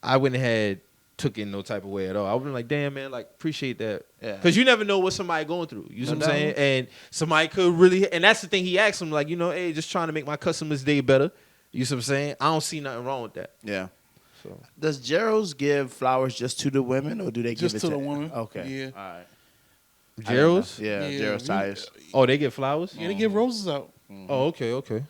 I wouldn't have took it no type of way at all. I would have been like, damn, man, like, appreciate that. Yeah. Because you never know what somebody going through. You see No what I'm saying? And somebody could really, and that's the thing he asked him, like, hey, just trying to make my customers' day better. You see what I'm saying? I don't see nothing wrong with that. Yeah. So Does Gerald's give flowers just to the women, or do they Just give it to the women. Okay. Yeah. All right. Gerald's? Yeah, Yeah, Gerald's tires. Oh, they get flowers? yeah, they give roses out. Oh, okay.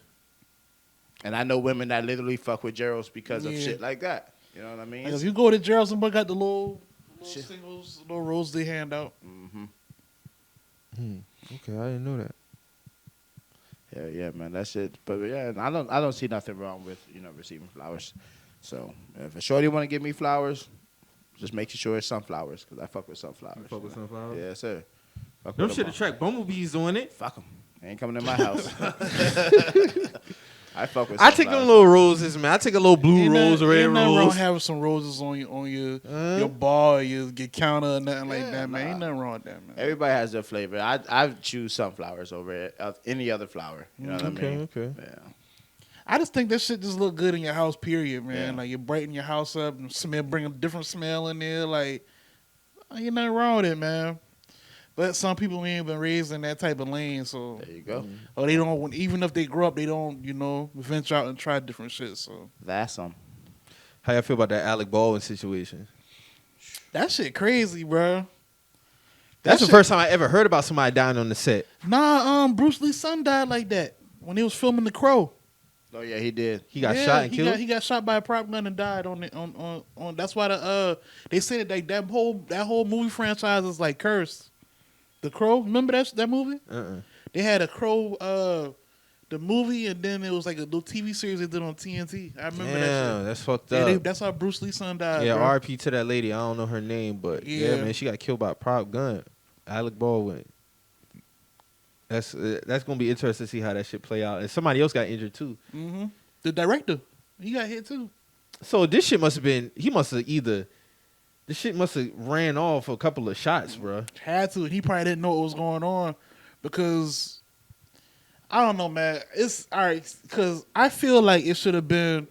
And I know women that literally fuck with Gerald's because of Yeah. shit like that. You know what I mean? Like if you go to Gerald's, somebody got the little Shit. singles, little roses they hand out. Okay, I didn't know that. Yeah, man, that shit. But yeah, I don't see nothing wrong with receiving flowers. So if a shorty want to give me flowers, just make sure it's sunflowers because I fuck with sunflowers. Fuck with sunflowers? Yeah, sir. Fuck Them with shit them attract bumblebees doing it. Fuck them. They ain't coming in my house. I fuck with. I take them little roses, man. I take a little blue Ain't rose, nothing- red ain't nothing wrong rose. having some roses on your bar, or your counter, or nothing like Yeah, that, man. nah. Ain't nothing wrong with that, man. Everybody has their flavor. I choose sunflowers over any other flower. You know what I mean? Okay. Yeah. I just think that shit just look good in your house, period, man. Yeah. Like you brighten your house up and bring a different smell in there. Like, ain't nothing wrong with it, man. But some people ain't been raised in that type of lane, so There you go. or they don't. Even if they grow up, they don't, venture out and try different shit. So That's some. How y'all feel about that Alec Baldwin situation? that shit crazy, bro. That's the shit- first time I ever heard about somebody dying on the set. Nah, Bruce Lee's son died like that when he was filming The Crow. Oh yeah, he did. He got shot and he killed. He got shot by a prop gun and died on. That's why they said that whole movie franchise is like cursed. The Crow, remember that movie? They had a Crow, the movie, and then it was like a little TV series they did on TNT. I remember that Damn, shit. that's fucked Yeah, up. that's how Bruce Lee's son died. Yeah, bro. RP to that lady. I don't know her name, but yeah, Yeah. man, she got killed by a prop gun. Alec Baldwin. That's gonna be interesting to see how that shit play out. And somebody else got injured too. Mm-hmm. The director. He got hit too. So this shit must have been. He must have either. This shit must have ran off a couple of shots, bro. Had to, and he probably didn't know what was going on because I don't know, man. It's all right because I feel like it should have been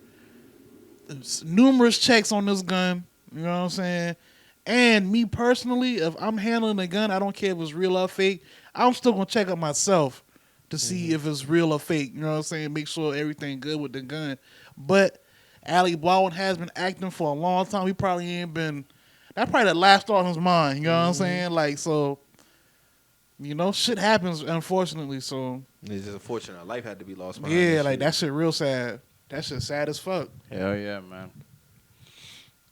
numerous checks on this gun. You know what I'm saying? And me personally, if I'm handling a gun, I don't care if it's real or fake. I'm still gonna check it myself to see if it's real or fake. You know what I'm saying? Make sure everything good with the gun. But Alec Baldwin has been acting for a long time. He probably ain't been. That's probably the last thought on his mind. You know what I'm saying? Like, so, you know, shit happens, unfortunately. So It's just unfortunate. Life had to be lost. yeah, like that shit real sad. That shit sad as fuck. Hell yeah, man.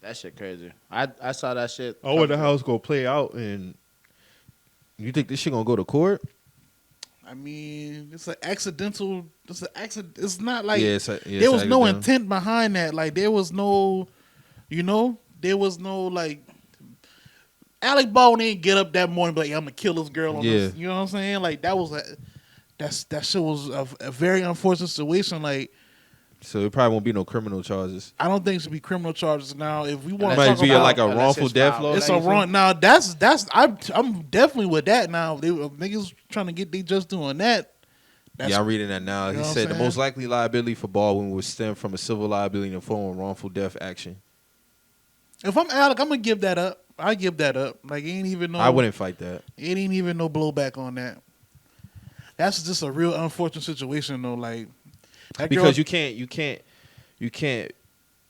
That shit crazy. I saw that shit. I wonder how it's gonna play out. And you think this shit gonna go to court? I mean, it's an accidental. It's an accident. It's not like there was no intent behind that. Like there was no, you know, there was no like. Alec Baldwin didn't get up that morning, but like, I'm gonna kill this girl on this. You know what I'm saying? Like that was that shit was a very unfortunate situation. Like, so it probably won't be no criminal charges. I don't think it should be criminal charges now. If we want It to might talk be about like a wrongful death law. It's a wrong. Now that's I'm definitely with that. Now they niggas trying to get they just doing that. Yeah, I'm reading that now. He said the most likely liability for Baldwin would stem from a civil liability in the form of wrongful death action. If I'm Alec, I'm gonna give that up. I give that up. Like it ain't even no. I wouldn't fight that. It ain't even no blowback on that. That's just a real unfortunate situation though. Like that because girl, you can't.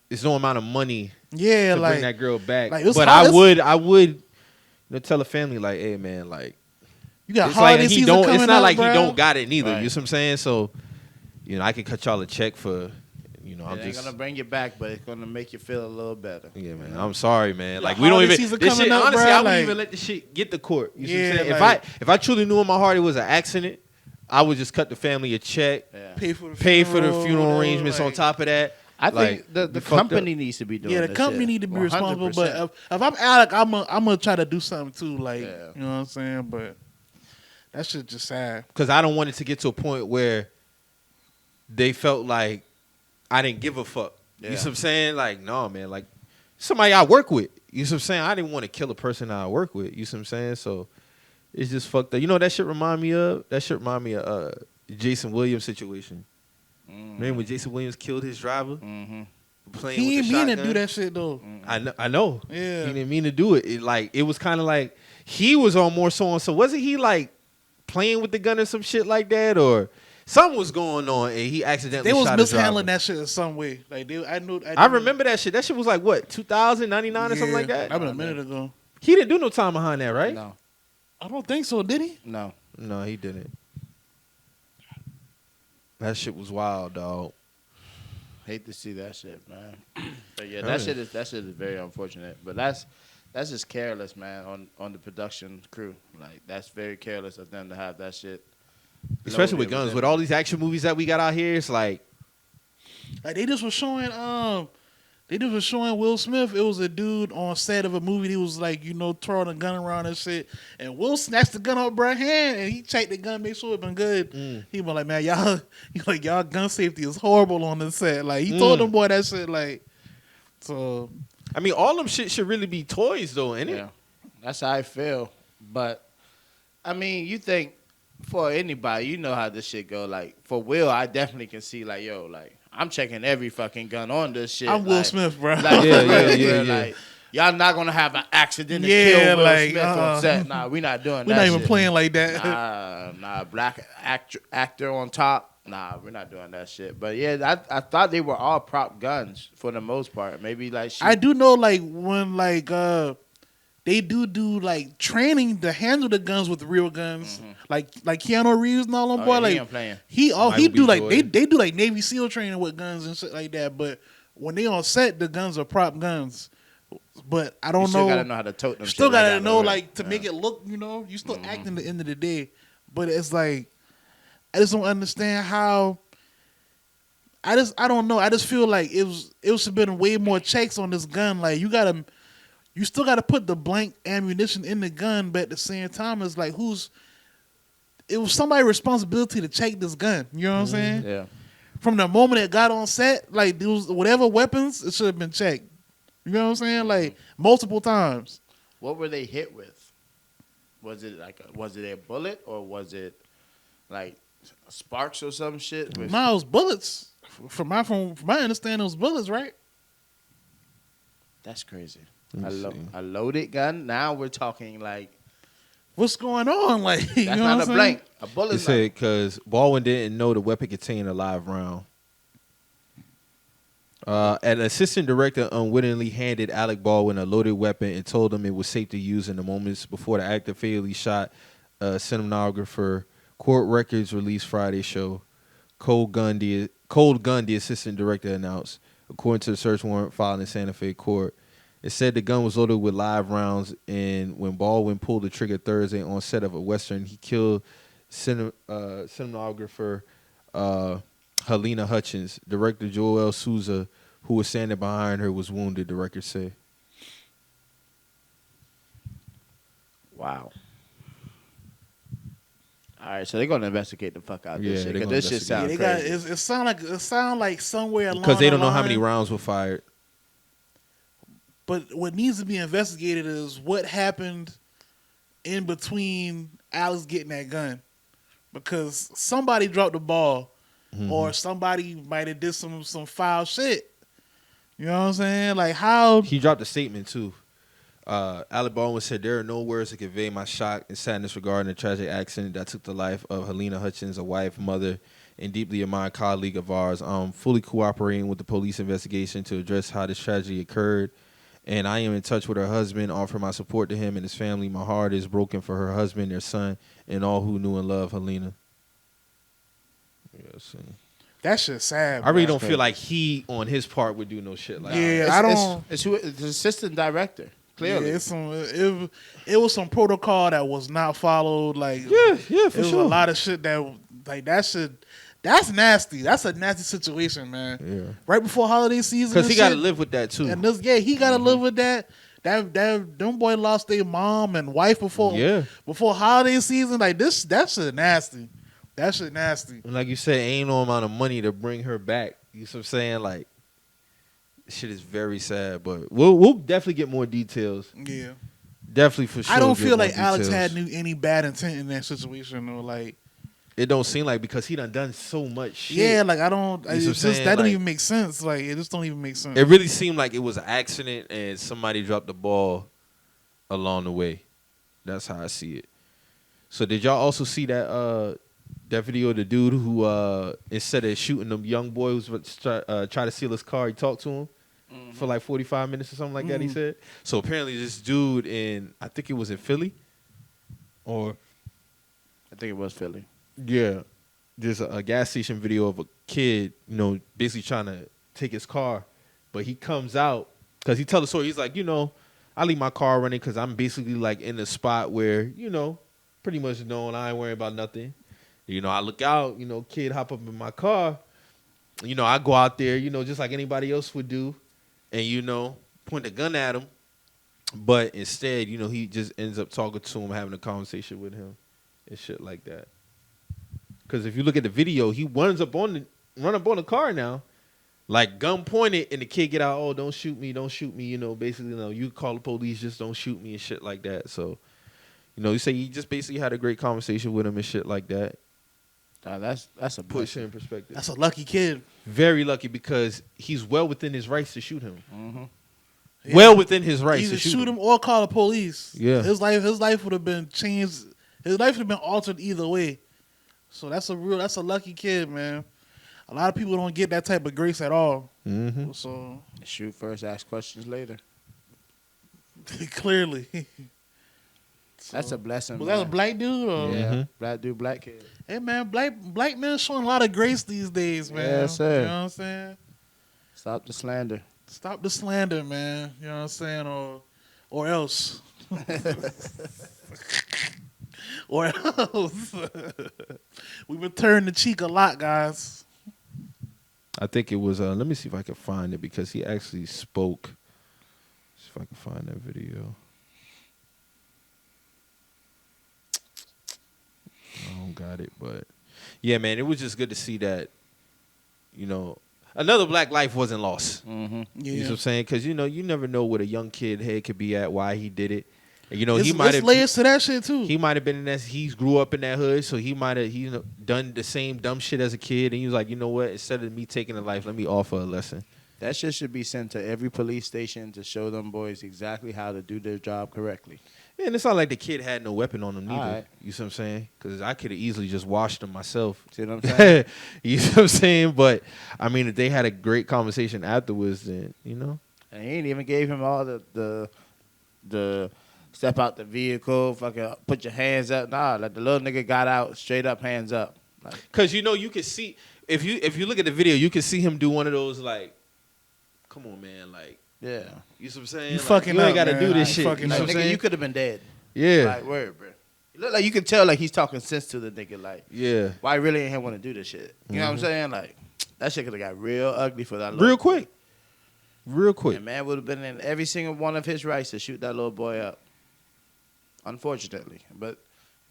There's no amount of money. Yeah, to like bring that girl back. Like, but I would, you know, tell a family like, hey man, like you got it's holiday like he season don't. coming It's not up, like bro. he don't got it neither. Right. You know what I'm saying? So, you know, I can cut y'all a check for. You know, I'm It ain't just gonna bring you back, but it's gonna make you feel a little better. yeah, man. I'm sorry, man. Like The we don't holiday even season this shit. coming up, Honestly, bro, I wouldn't like- even let the shit get to court. You see what Yeah, I'm saying? like- If I truly knew in my heart it was an accident, I would just cut the family a check, Yeah. pay for the funeral arrangements on like- top of that. I Like, think the you fucked up. company needs to be doing Yeah, the this company shit. need to be responsible. 100%. But if I'm Alec, I'm gonna try to do something too. Like Yeah. you know what I'm saying? But that shit just sad. Because I don't want it to get to a point where they felt like I didn't give a fuck. You Yeah. see what I'm saying? Like, no, man. Like, somebody I work with. You see what I'm saying? I didn't want to kill a person I work with. You see what I'm saying? So, it's just fucked up. You know what that shit remind me of? That shit remind me of Jason Williams situation. Remember when Jason Williams killed his driver? Mm-hmm. Playing He with didn't the mean to shotgun? do that shit though. I know. Yeah. He didn't mean to do it. It was kind of like he was on more so on. So wasn't he like playing with the gun or some shit like that, or something was going on and he accidentally They was shot his driver? mishandling that shit in some way. Like I remember that shit. That shit was like what 2099 or something like that. That was a minute ago. He didn't do no time behind that, right? No, I don't think so. Did he? no. No, he didn't. That shit was wild, dog. Hate to see that shit, man. But yeah, Oh, that yeah. shit is very unfortunate. But that's just careless, man, on the production crew. Like that's very careless of them to have that shit. Especially with loaded guns. them. With all these action movies that we got out here, it's like Like they just was showing Will Smith. It was a dude on set of a movie. He was like, you know, throwing a gun around and shit. And Will snatched the gun out of Brad's hand and he checked the gun, make sure it been good. He was like, man, y'all gun safety is horrible on this set. Like he told them boy that shit. Like, so I mean, all them shit should really be toys though, ain't it? Yeah, that's how I feel. But I mean, you think for anybody, you know how this shit go. Like for Will, I definitely can see like, yo, like I'm checking every fucking gun on this shit. I'm Will like, Smith, bro. Like, Yeah, for real, yeah, bro, yeah. Like y'all not gonna have an accident and Yeah, kill Will like, Smith on set. Nah, we not doing We're that. not even shit. playing like that. Nah, black actor on top. Nah, we're not doing that shit. But yeah, I thought they were all prop guns for the most part. Maybe like I do know like when like they do like training to handle the guns with real guns, like Keanu Reeves and all them boy. yeah, Like he ain't playing. he Michael do B. like Jordan. they do like Navy SEAL training with guns and shit like that. But when they on set, the guns are prop guns. But I don't You still know. gotta know how to tote them. Still shit gotta that, know right? like to Yeah. make it look. You know, you still acting at the end of the day. But it's like I just don't understand how. I don't know. I just feel like it should have been way more checks on this gun. Like you still gotta put the blank ammunition in the gun, but at the same time, it's like it was somebody's responsibility to check this gun. You know what I'm saying? Yeah. from the moment it got on set, like there was whatever weapons, it should have been checked. You know what I'm saying? Like multiple times. What were they hit with? Was it was it a bullet or was it like sparks or some shit? No, it was bullets. From my understanding, it was bullets, right? That's crazy. Let me see. A loaded gun. Now we're talking like What's going on? Like that's you know not what a I'm blank. saying? A bullet. It said because Baldwin didn't know the weapon contained a live round. An assistant director unwittingly handed Alec Baldwin a loaded weapon and told him it was safe to use in the moments before the actor fatally shot a cinematographer. Court records released Friday show. Cold gun, the assistant director announced, according to the search warrant filed in Santa Fe court. It said the gun was loaded with live rounds, and when Baldwin pulled the trigger Thursday on set of a Western, he killed cinematographer Helena Hutchins. Director Joel Souza, who was standing behind her, was wounded, the record said. Wow. All right, so they're gonna investigate the fuck out of this Yeah, shit. they 'Cause gonna this shit sounds They got crazy. it. Sound like somewhere along Because they don't the know how many line. rounds were fired. But what needs to be investigated is what happened in between Alex getting that gun, because somebody dropped the ball, or somebody might have did some foul shit. You know what I'm saying? Like how? He dropped a statement, too. Alec Baldwin said, "There are no words to convey my shock and sadness regarding the tragic accident that took the life of Helena Hutchins, a wife, mother, and deeply admired colleague of ours. I'm fully cooperating with the police investigation to address how this tragedy occurred, and I am in touch with her husband, offer my support to him and his family. My heart is broken for her husband, their son, and all who knew and loved Helena." Yes. That shit's sad. I really bro. don't feel like he, on his part, would do no shit like that. Yeah, I don't. It's the assistant director. Clearly, Yeah, it was some protocol that was not followed. Like Yeah, it for was sure. a lot of shit that like that shit. That's nasty. That's a nasty situation, man. Yeah. Right before holiday season, Because and he got to shit. live with that, too. And this, he got to live with that. Them boy lost their mom and wife before holiday season. Like this, that shit nasty. That shit nasty. And like you said, ain't no amount of money to bring her back. You know what I'm saying? Like, shit is very sad. But we'll definitely get more details. Yeah, Definitely for sure. I don't get feel more like Alex details. had any bad intent in that situation, or like. It don't seem like, because he done so much shit. Yeah, like I don't. You know what I'm It's just saying? that don't Like, even make sense. Like it just don't even make sense. it really seemed like it was an accident and somebody dropped the ball along the way. That's how I see it. So did y'all also see that video of the dude who instead of shooting the young boy who was about to try to steal his car, he talked to him for like 45 minutes or something like that, he said. So apparently this dude I think it was in Philly, or I think it was Philly. yeah, there's a gas station video of a kid, basically trying to take his car, but he comes out because he tells the story. He's like, I leave my car running because I'm basically like in a spot where, pretty much known. I ain't worrying about nothing. I look out, kid hop up in my car. I go out there, just like anybody else would do, and point a gun at him. But instead, he just ends up talking to him, having a conversation with him, and shit like that. Because if you look at the video, he runs up on the car now, like gun pointed, and the kid get out. Oh, don't shoot me! Basically, you call the police, just don't shoot me and shit like that. So, you say he just basically had a great conversation with him and shit like that. That's a Put blessing. shit in perspective. That's a lucky kid. Very lucky, because he's well within his rights to shoot him. Yeah. Well within his rights Either to shoot him. or call the police. Yeah. His life would have been changed. His life would have been altered either way. So that's a lucky kid, man. A lot of people don't get that type of grace at all. Mm-hmm. So Shoot first, ask questions later. clearly, That's a blessing. was man. that a black dude? Or? Yeah, Mhm. black dude, black kid. Hey man, black men showing a lot of grace these days, man. Yes, sir. You know what I'm saying? Stop the slander. Stop the slander, man. You know what I'm saying? Or else. Or else. We've been turning the cheek a lot, guys. I think it was. Let me see if I can find it, because he actually spoke. See if I can find that video. I don't got it, but yeah, man, it was just good to see that. another black life wasn't lost. Mm-hmm. Yeah. You know what I'm saying? Because, you never know what a young kid head could be at, why he did it. And, It's, he might it's have layers to that shit too. he might have been in that. He grew up in that hood, so he might have done the same dumb shit as a kid. And he was like, you know what? Instead of me taking a life, let me offer a lesson. That shit should be sent to every police station to show them boys exactly how to do their job correctly. Yeah, and it's not like the kid had no weapon on him either. All right. You see what I'm saying? Because I could have easily just washed him myself. See what I'm saying? You know what I'm saying? But, I mean, if they had a great conversation afterwards, then, And he ain't even gave him all the step out the vehicle, fucking put your hands up. Nah, like the little nigga got out, straight up, hands up. Because, you can see, if you look at the video, you can see him do one of those, like, come on, man, like, yeah. you see what I'm saying? You like, fucking you ain't up, got to man. do this You shit. fucking You know up. what I'm Nigga, saying? you could have been dead. Yeah. Like, word, bro. You look like you can tell like he's talking sense to the nigga. Like, Yeah. why really ain't him want to do this shit? You know what I'm saying? Like, that shit could have got real ugly for that little Real quick. Real quick. And man would have been in every single one of his rights to shoot that little boy up. Unfortunately. But,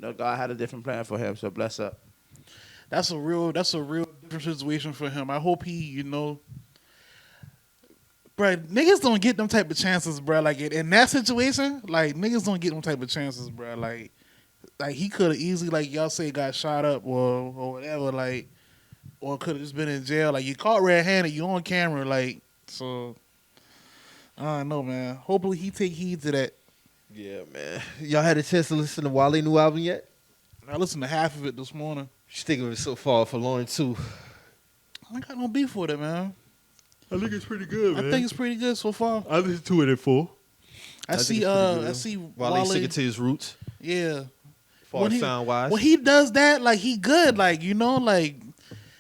God had a different plan for him, so bless up. That's a real different situation for him. I hope he, bro, niggas don't get them type of chances, bro. Like in that situation, like niggas don't get them type of chances, bro. Like he could have easily, like y'all say, got shot up or whatever, like, or could have just been in jail. Like you caught red-handed, you on camera, like, so. I don't know, man. Hopefully he take heed to that. Yeah, man. Y'all had a chance to listen to Wale new album yet? I listened to half of it this morning. What you think of it so far for Lauren too? I ain't got no beef with it, man. I think it's pretty good, I think it's pretty good so far. I listened to it in full. I see Wale sticking to his roots. Yeah. Far sound wise. When he does that, like he good, like like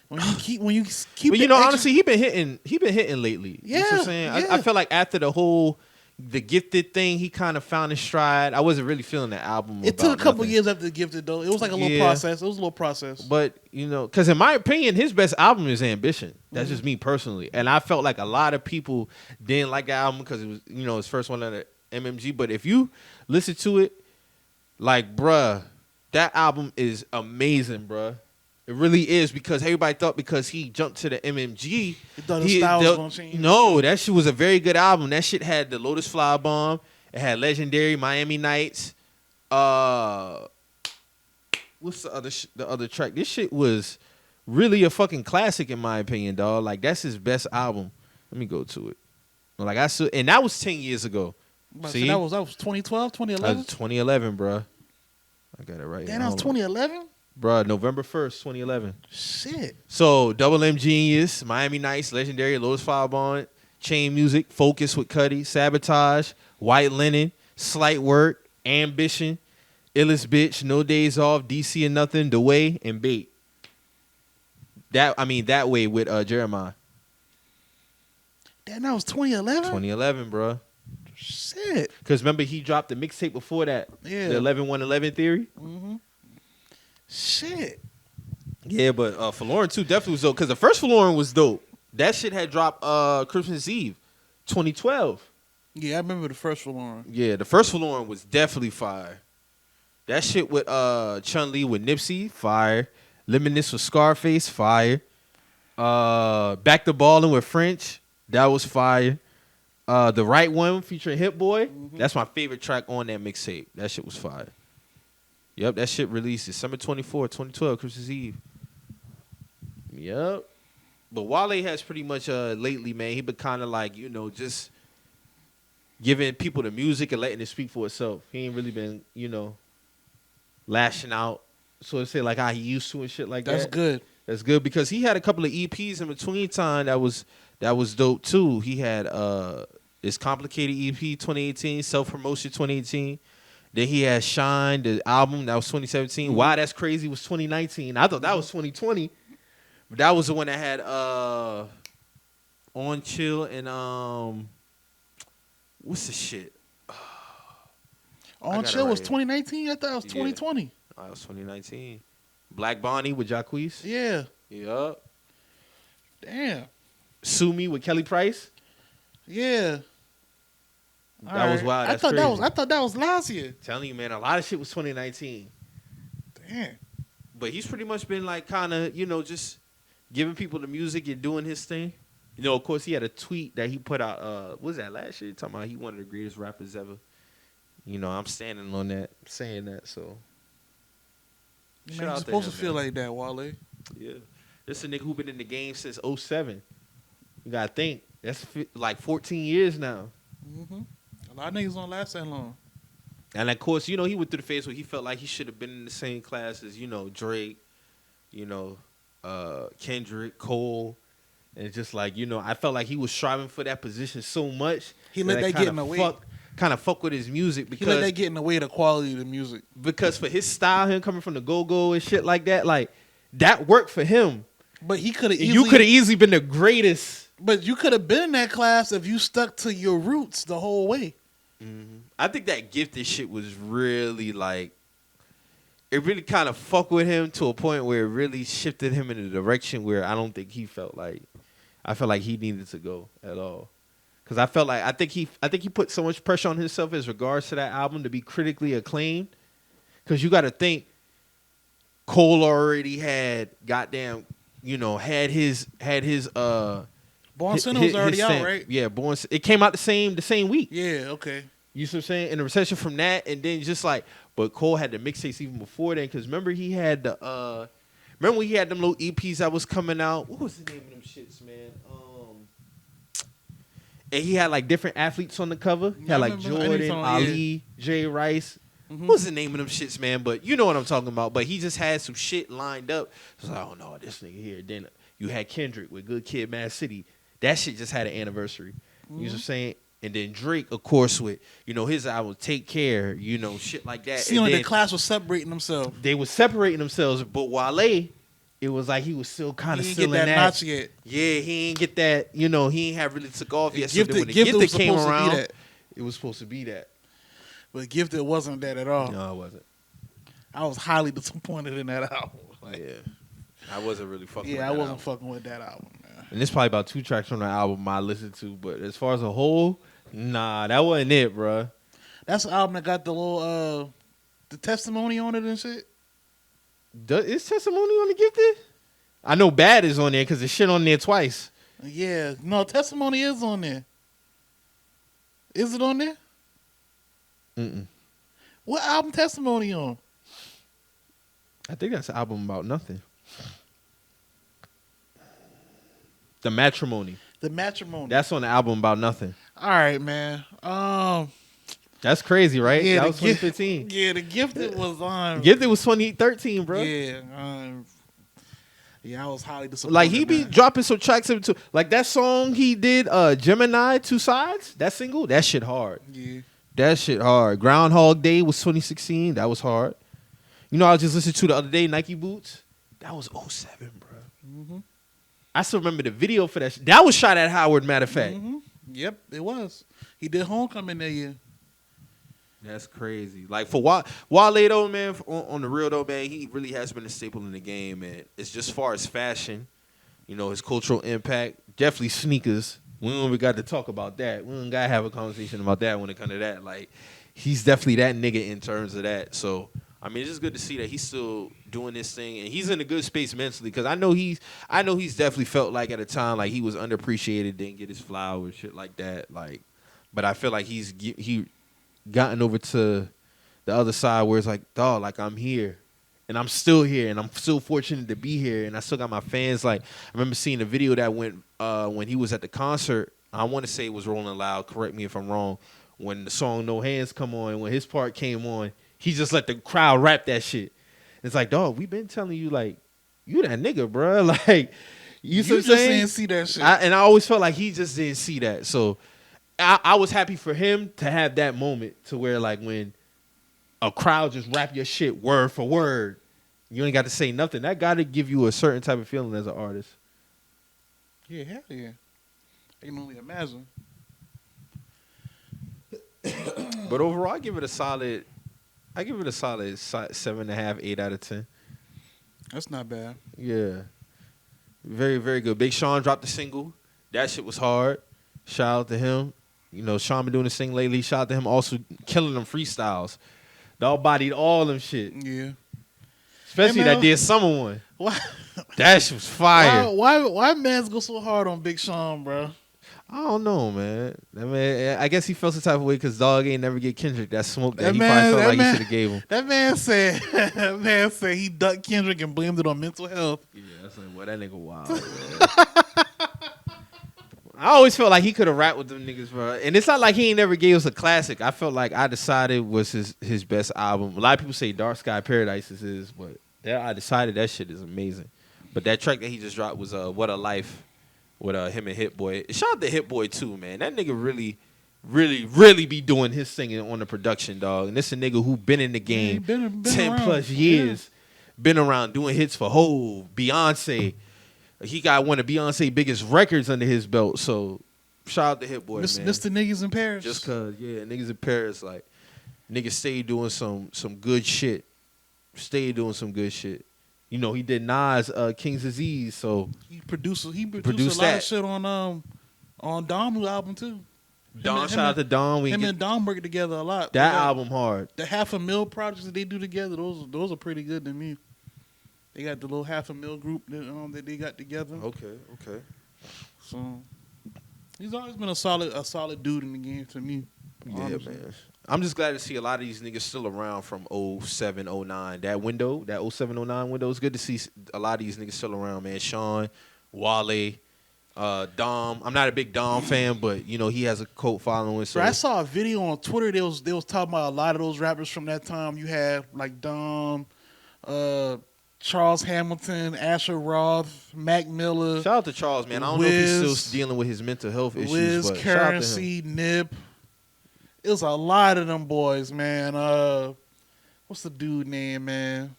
when you keep But it honestly, he been hitting lately. Yeah, You know what I'm saying? yeah. I feel like after the Gifted thing, he kind of found his stride. I wasn't really feeling the album. It took a couple years after Gifted though. It was like a little process. It was a little process. But because in my opinion, his best album is Ambition. That's just me personally, and I felt like a lot of people didn't like the album because it was his first one under MMG. But if you listen to it, like bruh, that album is amazing, bruh. It really is, because everybody thought because he jumped to the MMG, You thought his style was gonna change? No, that shit was a very good album. That shit had the Lotus Flower Bomb. It had Legendary, Miami Nights. What's the other track? This shit was really a fucking classic in my opinion, dog. Like that's his best album. Let me go to it. Like and that was 10 years ago. See, that was 2012, 2011. That was 2011, bruh. I got it right here. Damn, that was 2011. Bruh, November 1st, 2011. Shit. So, Double M Genius, Miami Nights, Legendary, Lotus Flower Bomb, Chain Music, Focus with Cudi, Sabotage, White Linen, Slight Work, Ambition, Illest Bitch, No Days Off, DC and Nothing, The Way, and Bait. That Way with Jeremiah. Damn, that was 2011. 2011, bruh. Shit. Because remember, he dropped the mixtape before that. Yeah. The 11-1-11 Theory. Mm-hmm. Shit. Yeah, but for Lauren too, definitely was dope. Because the first for Lauren was dope. That shit had dropped Christmas Eve, 2012. Yeah, I remember the first for Lauren. Yeah, the first for Lauren was definitely fire. That shit with Chun-Li with Nipsey, fire. Limitless with Scarface, fire. Back to Ballin' with French, that was fire. The Right One featuring Hit Boy, that's my favorite track on that mixtape. That shit was fire. Yep, that shit released December 24, 2012, Christmas Eve. Yep. But Wale has pretty much lately, man, he been kind of like, just giving people the music and letting it speak for itself. He ain't really been, lashing out, so to say, like how he used to and shit like that. That's good. That's good, because he had a couple of EPs in between time that was dope too. He had this Complicated EP 2018, Self Promotion 2018. Then he had Shine, the album, that was 2017. Why That's Crazy was 2019. I thought that was 2020. But that was the one that had On Chill and what's the shit? On Chill was 2019? I thought it was 2020. Oh, it was 2019. Black Bonnie with Jacquees. Yeah. Yup. Damn. Sue Me with Kelly Price. Yeah. That was wild. That's crazy. I thought that was last year. Telling you, man, a lot of shit was 2019. Damn. But he's pretty much been like kind of, just giving people the music and doing his thing. You know, of course, he had a tweet that he put out. What was that last year? Talking about he one of the greatest rappers ever. You know, I'm standing on that, saying that. So, Man, you're supposed to feel like that, Wale. Yeah, this a nigga who been in the game since '07. You gotta think that's like 14 years now. Mm-hmm. A lot of niggas don't last that long. And of course, you know, he went through the phase where he felt like he should have been in the same class as, you know, Drake, you know, Kendrick, Cole. And it's just like, you know, I felt like he was striving for that position so much. He let that get in the way. Kind of fuck with his music. Because he let that get in the way of the quality of the music. Because for his style, him coming from the go-go and shit like that, like, that worked for him. But he could have easily... You could have easily been the greatest. But you could have been in that class if you stuck to your roots the whole way. Mm-hmm. I think that Gifted shit was really like, it really kind of fucked with him to a point where it really shifted him in a direction where I don't think he felt like, I felt like he needed to go at all. Because I felt like, I think he put so much pressure on himself as regards to that album to be critically acclaimed. Because you got to think, Cole already had goddamn, you know, had his Born Sinner was already out, right? Yeah, it came out the same week. Yeah, okay. You see what I'm saying? And the recession from that, and then just like, but Cole had the mixtapes even before then, because remember he had the, remember when he had them little EPs that was coming out? What was the name of them shits, man? And he had like different athletes on the cover. He had like Jordan, Ali, Jay Rice. Mm-hmm. What's the name of them shits, man? But you know what I'm talking about. But he just had some shit lined up. So I was like, oh no, this nigga here. Then you had Kendrick with Good Kid, Mad City. That shit just had an anniversary. Mm-hmm. You know what I'm saying? And then Drake, of course, with, you know, his album, Take Care, you know, shit like that. See, the class was separating themselves. They were separating themselves, but Wale, it was like he was still kind of still in that. Notch yet. Yeah, he ain't get that, you know, he ain't have really took off yet. Gifted, so when the Gifted came around, it was supposed to be that. But Gifted wasn't that at all. No, it wasn't. I was highly disappointed in that album. Like, yeah. I wasn't really fucking with that that album. album. Fucking with that album, man. And there's probably about 2 tracks from the album I listened to, but as far as a whole, nah, that wasn't it, bro. That's the album that got the little the testimony on it and shit. Is testimony on the Gifted? I know Bad is on there because the shit on there twice. Yeah, no, testimony is on there. Is it on there? Mm-mm. What album testimony on? I think that's an album about nothing. The Matrimony. The Matrimony. That's on the album about nothing. All right, man. That's crazy, right? Yeah, that was 2015. Yeah, the Gifted was on. Gifted was 2013, bro. Yeah, I was highly disappointed. Like he be dropping some tracks into like that song he did, Gemini, Two Sides. That single, that shit hard. Yeah, that shit hard. Groundhog Day was 2016. That was hard. You know, I was just listening to the other day, Nike Boots. That was 07, bro. Mm-hmm. I still remember the video for that. That was shot at Howard, matter of fact. Mm-hmm. Yep, it was. He did Homecoming that year. That's crazy. Like for Wale though, man, on the real though, man, he really has been a staple in the game, man. It's just far as fashion, you know, his cultural impact, definitely sneakers. We don't even got to talk about that. We don't gotta have a conversation about that when it comes to that. Like, he's definitely that nigga in terms of that. So, I mean, it's just good to see that he's still doing this thing, and he's in a good space mentally. Because I know he's definitely felt like at a time like he was underappreciated, didn't get his flowers, shit like that. Like, but I feel like he gotten over to the other side where it's like, dog, like I'm here. And I'm still here, and I'm still fortunate to be here, and I still got my fans. Like, I remember seeing a video that went when he was at the concert. I want to say it was Rolling Loud. Correct me if I'm wrong. When the song No Hands come on, when his part came on, he just let the crowd rap that shit. It's like, dog, we been telling you, like, you that nigga, bro. Like, you just didn't see that shit. And I always felt like he just didn't see that. So I was happy for him to have that moment to where, like, when a crowd just rap your shit word for word, you ain't got to say nothing. That got to give you a certain type of feeling as an artist. Yeah, hell yeah. I can only imagine. But overall, I give it a solid 7.5, 8 out of 10. That's not bad. Yeah. Very, very good. Big Sean dropped the single. That shit was hard. Shout out to him. You know, Sean been doing this thing lately. Shout out to him also killing them freestyles. Dog bodied all them shit. Yeah. Especially that Dear Summer one. What? That shit was fire. Why mans go so hard on Big Sean, bro? I don't know, man. That man, I guess he felt some type of way because dog ain't never get Kendrick that smoke that he probably felt like he should have gave him. That man said he ducked Kendrick and blamed it on mental health. Yeah, that's like, well, that nigga wild. Man. I always felt like he could have rapped with them niggas, bro. And it's not like he ain't never gave us a classic. I felt like I Decided was his best album. A lot of people say Dark Sky Paradise is his, but I Decided that shit is amazing. But that track that he just dropped was What a Life. With him and Hit Boy. Shout out to Hit Boy too, man. That nigga really be doing his singing on the production, dog. And this a nigga who been in the game been 10 around. plus years. Yeah. Been around doing hits for Hov, Beyonce. He got one of Beyonce's biggest records under his belt. So shout out to Hit Boy, man. Mr. Niggas in Paris. Just cause, yeah, niggas in Paris, like niggas stay doing some good shit. Stay doing some good shit. You know, he did Nas King's Disease, so he produced a lot that. of shit on Dom's album too. Shout out to Dom. And Dom work together a lot. That album hard. The $500,000 projects that they do together, those are pretty good to me. They got the little $500,000 group that they got together. Okay. So he's always been a solid dude in the game to me. Yeah, honestly. man. I'm just glad to see a lot of these niggas still around from 07, 09. That window, that 07, 09 window, it's good to see a lot of these niggas still around, man. Sean, Wale, Dom. I'm not a big Dom fan, but, you know, he has a cult following. So I saw a video on Twitter. They was talking about a lot of those rappers from that time. You had, like, Dom, Charles Hamilton, Asher Roth, Mac Miller. Shout out to Charles, man. I don't know if he's still dealing with his mental health issues, Wiz, but shout out to him. Currency, Nip. It was a lot of them boys, man. What's the dude name, man?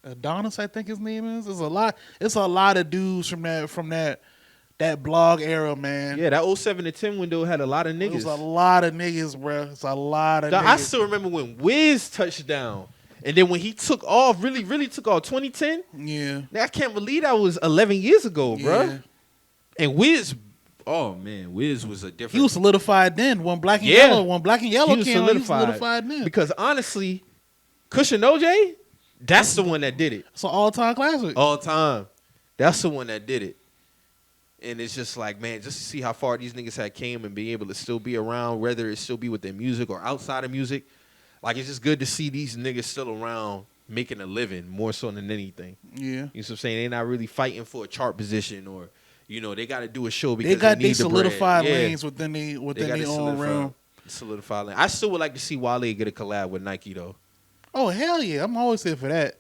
Adonis, I think his name is. It's a lot of dudes from that blog era, man. Yeah, that 07 to 10 window had a lot of niggas. It was a lot of niggas, bro. It's a lot of niggas. I still remember when Wiz touched down. And then when he took off, really took off 2010. Yeah. I can't believe that was 11 years ago, bro. Yeah. And Wiz, oh man, Wiz was a different. He was solidified then. When Black and Yeah. Yellow came out, he was solidified then. Because honestly, Cushion OJ, that's the one that did it. It's an all-time classic. All time. That's the one that did it. And it's just like, man, just to see how far these niggas had came and be able to still be around, whether it still be with their music or outside of music. Like, it's just good to see these niggas still around making a living more so than anything. Yeah. You know what I'm saying? They're not really fighting for a chart position or, you know, they got to do a show because they got need these the solidified bread. lanes within their own realm. Solidified lane. I still would like to see Wale get a collab with Nike, though. Oh, hell yeah. I'm always here for that.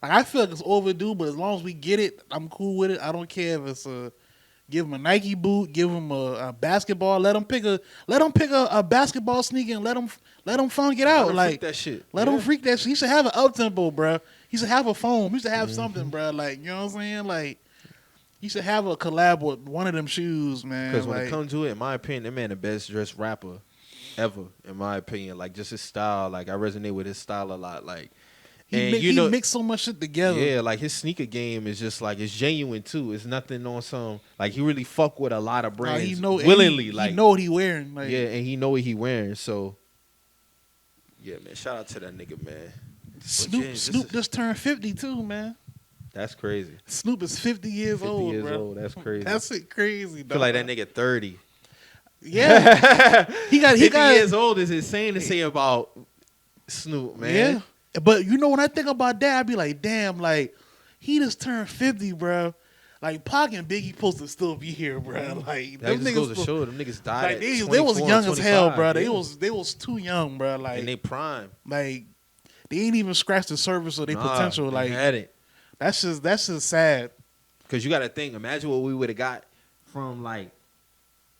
Like, I feel like it's overdue, but as long as we get it, I'm cool with it. I don't care if it's give him a Nike boot, give him a basketball, let him pick a basketball sneaker and let him funk it out. Like, freak that shit. Let him freak that shit. He should have an up tempo, bro. He should have a foam. He should have something, bro. Like, you know what I'm saying? Like, he should have a collab with one of them shoes, man. Because when it comes to it, in my opinion, that man the best dressed rapper ever, in my opinion. Like, just his style. Like, I resonate with his style a lot. Like, he mixed so much shit together. Yeah, like his sneaker game is just like, it's genuine too. It's nothing on some, like, he really fuck with a lot of brands willingly. He know what he wearing. Like, yeah, and he know what he wearing. So, yeah, man, shout out to that nigga, man. Snoop just turned 50 too, man. That's crazy. Snoop is 50 years old, bro. That's crazy. That's it crazy, dog. I feel like that nigga 30. Yeah. he got 50 years old is insane to say about Snoop, man. Yeah. But you know, when I think about that, I be like, damn, like, he just turned 50, bro. Like, Pac and Biggie supposed to still be here, bro. Like, that just goes to show them niggas died like, at they was young as hell, bro. Yeah. They was too young, bro. Like, in they prime. Like, they ain't even scratched the surface of their potential. Like, had it. That's just sad. Because you got to think, imagine what we would have got from, like,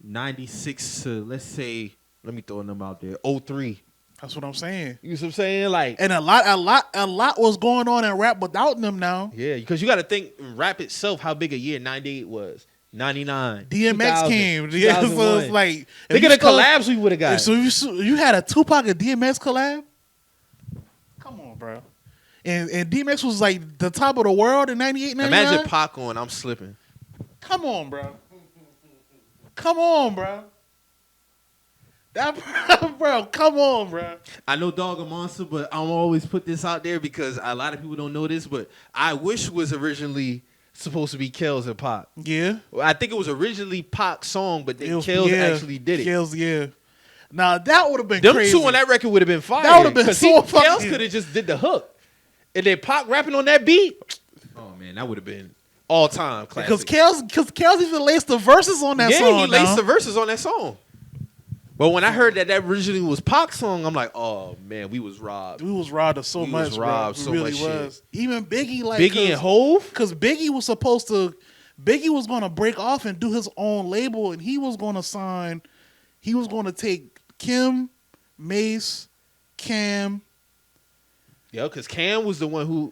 96 to, let's say, let me throw a number out there, 03. That's what I'm saying. You know what I'm saying? Like, and a lot was going on in rap without them now. Yeah, because you got to think rap itself, how big a year 98 was. 99. DMX came. Yeah, so it's like, think of the collabs we would have got. So you had a Tupac and DMX collab? Come on, bro. And DMX was like the top of the world in 98, 99? Imagine Pac on I'm Slipping. Come on, bro. Come on, bro. Bro, come on, bro. I know Dog a Monster, but I'm always put this out there because a lot of people don't know this, but I Wish was originally supposed to be Kells and Pac. Yeah. I think it was originally Pac's song, but then Kells actually did it. Kells, yeah. Now that would have been Them crazy. two on that record would have been fire. That would have been so fucking. Kells could have just did the hook, and then Pac rapping on that beat. Oh man, that would have been all time classic. Because Kells even laced the verses on that song. Yeah, he laced the verses on that song. But when I heard that originally was Pac's song, I'm like, oh man, we was robbed. We was robbed of so much. We was robbed bro. so really much was. shit. Even Biggie, like Biggie and Hove, because Biggie was gonna break off and do his own label, and he was gonna sign. He was gonna take Kim, Mace, Cam. Yeah, because Cam was the one who,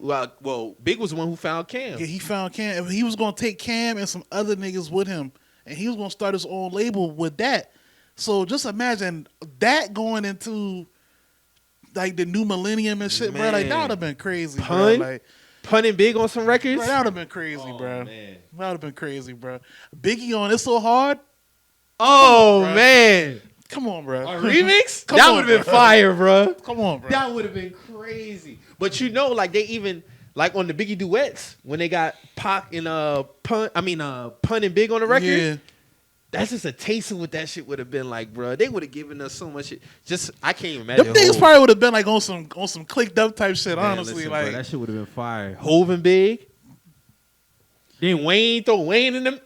Big was the one who found Cam. Yeah, he found Cam. He was gonna take Cam and some other niggas with him, and he was gonna start his own label with that. So just imagine that going into like the new millennium and shit, bro. Like that would have been crazy, bro. Like punning Big on some records. Bro, that would have been crazy, bro. Man. That would have been crazy, bro. Biggie on It's So Hard. Oh bro. Man. Come on, bro. A remix? That would have been fire, bro. Come on, bro. That would have been crazy. But like they even like on the Biggie duets when they got Pac and Pun and Big on the record. Yeah. That's just a taste of what that shit would have been like, bro. They would have given us so much shit. Just I can't even imagine. Them things probably would have been like on some clicked up type shit. Man, honestly, listen, like bro, that shit would have been fire. Hove and Big. Then throw Wayne in them.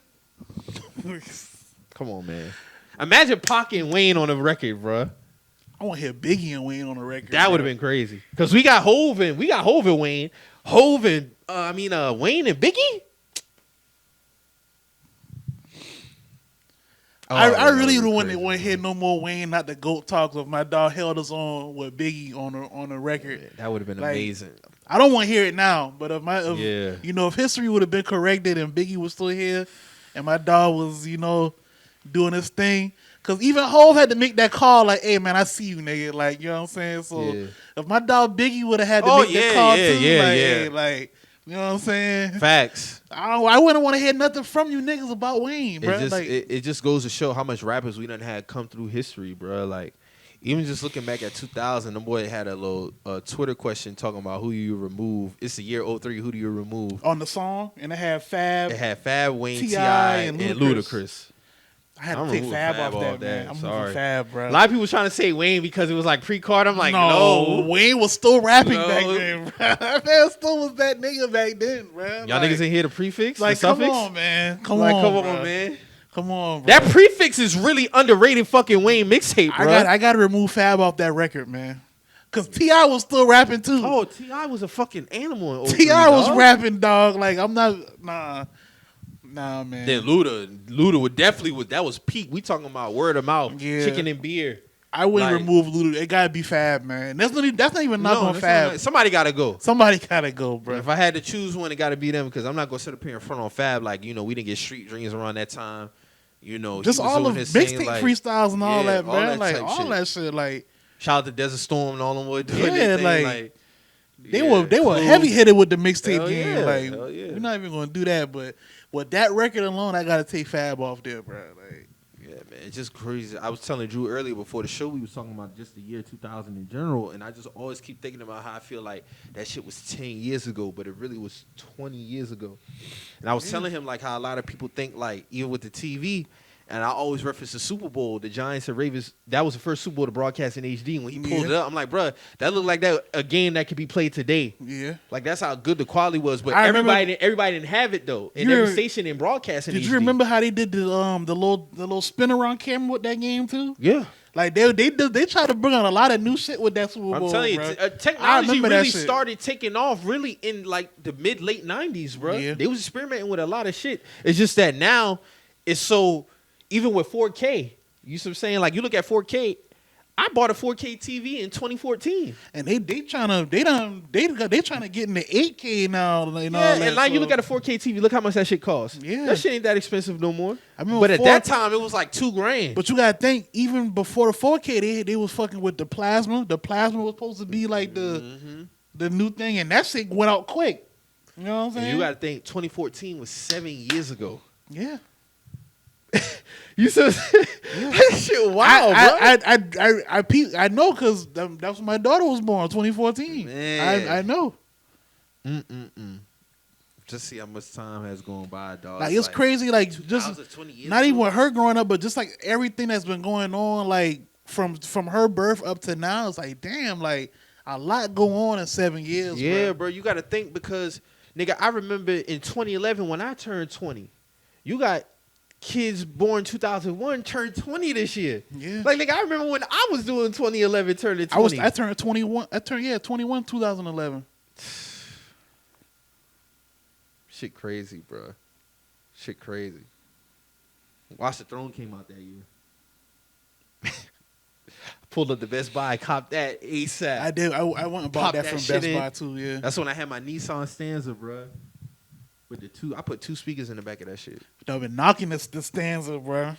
Come on, man. Imagine Pac and Wayne on a record, bro. I want to hear Biggie and Wayne on a record. That would have been crazy. Cause we got Hove and Wayne. Hove and Wayne and Biggie. I really don't want to hear no more Wayne, not the GOAT talks of my dog held us on with Biggie on a record. Yeah, that would have been like, amazing. I don't want to hear it now, but if history would have been corrected and Biggie was still here, and my dog was doing his thing, because even Hov had to make that call like, hey man, I see you, nigga, like, you know what I'm saying? So if my dog Biggie would have had to make that call too, hey, like, you know what I'm saying? Facts. I wouldn't want to hear nothing from you niggas about Wayne, bro. It just goes to show how much rappers we done had come through history, bro. Like, even just looking back at 2000, the boy had a little Twitter question talking about who you remove. It's the year 03. Who do you remove? On the song, and it had Fab. It had Fab, Wayne, T.I., and Ludacris. I had to take Fab off that, man. I'm moving Fab, bro. A lot of people trying to say Wayne because it was like pre-card. I'm like, no. Wayne was still rapping back then, bro. That man still was that nigga back then, bro. Y'all niggas ain't hear the prefix, like, the suffix? Come on, man. Come on, man. Come on, bro. That prefix is really underrated fucking Wayne mixtape, bro. I got to remove Fab off that record, man. Because T.I. was still rapping, too. Oh, T.I. was a fucking animal. T.I. was rapping, dog. Like, I'm not, Nah, man. Then Luda would definitely that was peak. We talking about word of mouth, chicken and beer. I wouldn't remove Luda. It gotta be Fab, man. That's not even knock on Fab. Somebody gotta go. Somebody gotta go, bro. If I had to choose one, it gotta be them because I'm not gonna sit up here in front on Fab like we didn't get Street Dreams around that time. Just all of mixtape freestyles and all that, man. Like all that shit. Like shout out to Desert Storm and all them boys doing they were heavy hitted with the mixtape game. Yeah, like yeah. we're not even gonna do that, but with that record alone, I gotta take Fab off there, bro. Like, yeah, man, it's just crazy. I was telling Drew earlier before the show, we was talking about just the year 2000 in general, and I just always keep thinking about how I feel like that shit was 10 years ago, but it really was 20 years ago. And I was telling him like how a lot of people think like even with the TV. And I always reference the Super Bowl, the Giants and Ravens. That was the first Super Bowl to broadcast in HD. And when he pulled it up, I'm like, bro, that looked like a game that could be played today. Yeah, like that's how good the quality was. But everybody didn't have it though. And every station in broadcasting. Did you remember how they did the little spin around camera with that game too? Yeah, like they tried to bring out a lot of new shit with that Super Bowl. I'm telling you, technology really started taking off really in like the late 90s, bro. Yeah. They was experimenting with a lot of shit. It's just that now it's so. Even with 4K, you see what I'm saying? Like you look at 4K, I bought a 4K TV in 2014, and they trying to get in the 8K now. And now you look at a 4K TV. Look how much that shit costs. Yeah, that shit ain't that expensive no more. I mean, but at that time it was like $2,000. But you gotta think, even before the 4K, they was fucking with the plasma. The plasma was supposed to be like the new thing, and that shit went out quick. You know what I'm saying? And you gotta think, 2014 was 7 years ago. Yeah. You said that shit wild, bro. I know because that's when my daughter was born, 2014. Man. I know. Just see how much time has gone by, dog. Like it's crazy. Like just 20 years not even ago. with her growing up, but just like everything that's been going on, like from her birth up to now. It's like damn, like a lot go on in 7 years. Yeah, bro. bro. You got to think because, nigga, I remember in 2011 when I turned 20, you got kids born 2001 turned 20 this year. Yeah. Like, nigga, I remember when I was doing 2011 turning 20. I turned 21. 21 2011. Shit crazy, bro. Shit crazy. Watch the Throne came out that year. Pulled up the Best Buy, copped that ASAP. I did. I went and bought Pop that that from shit Best in. Buy too. Yeah. That's when I had my Nissan Stanza, bro. With the two, I put 2 speakers in the back of that shit. I've been knocking the Stanza, bro.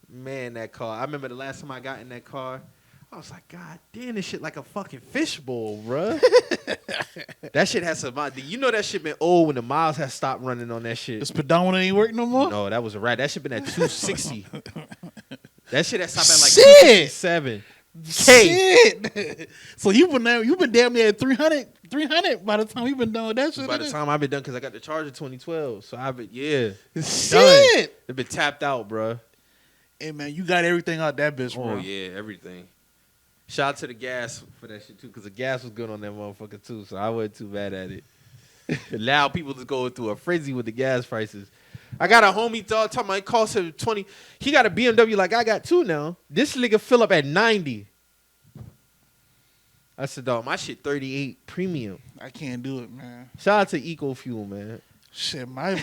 Man, that car. I remember the last time I got in that car, I was like, God damn, this shit like a fucking fishbowl, bro. That shit has some. You know that shit been old when the miles have stopped running on that shit. This pedometer ain't work no more. No, that was a rat. That shit been at 260. That shit had stopped at like Shit. 257. Shit. So you been damn near at 300 by the time we've been done with that shit. By the time I've been done, because I got the Charger 2012. So I've been, yeah. Shit. It been tapped out, bro. Hey, man, you got everything out that bitch, bro. Oh, yeah, everything. Shout out to the gas for that shit, too, because the gas was good on that motherfucker, too. So I wasn't too bad at it. Allow people to go through a frenzy with the gas prices. I got a homie dog talking about it cost him 20. He got a BMW like I got too now. This nigga fill up at 90. I said, dog, my shit 38 premium. I can't do it, man. Shout out to Eco Fuel, man. Shit, my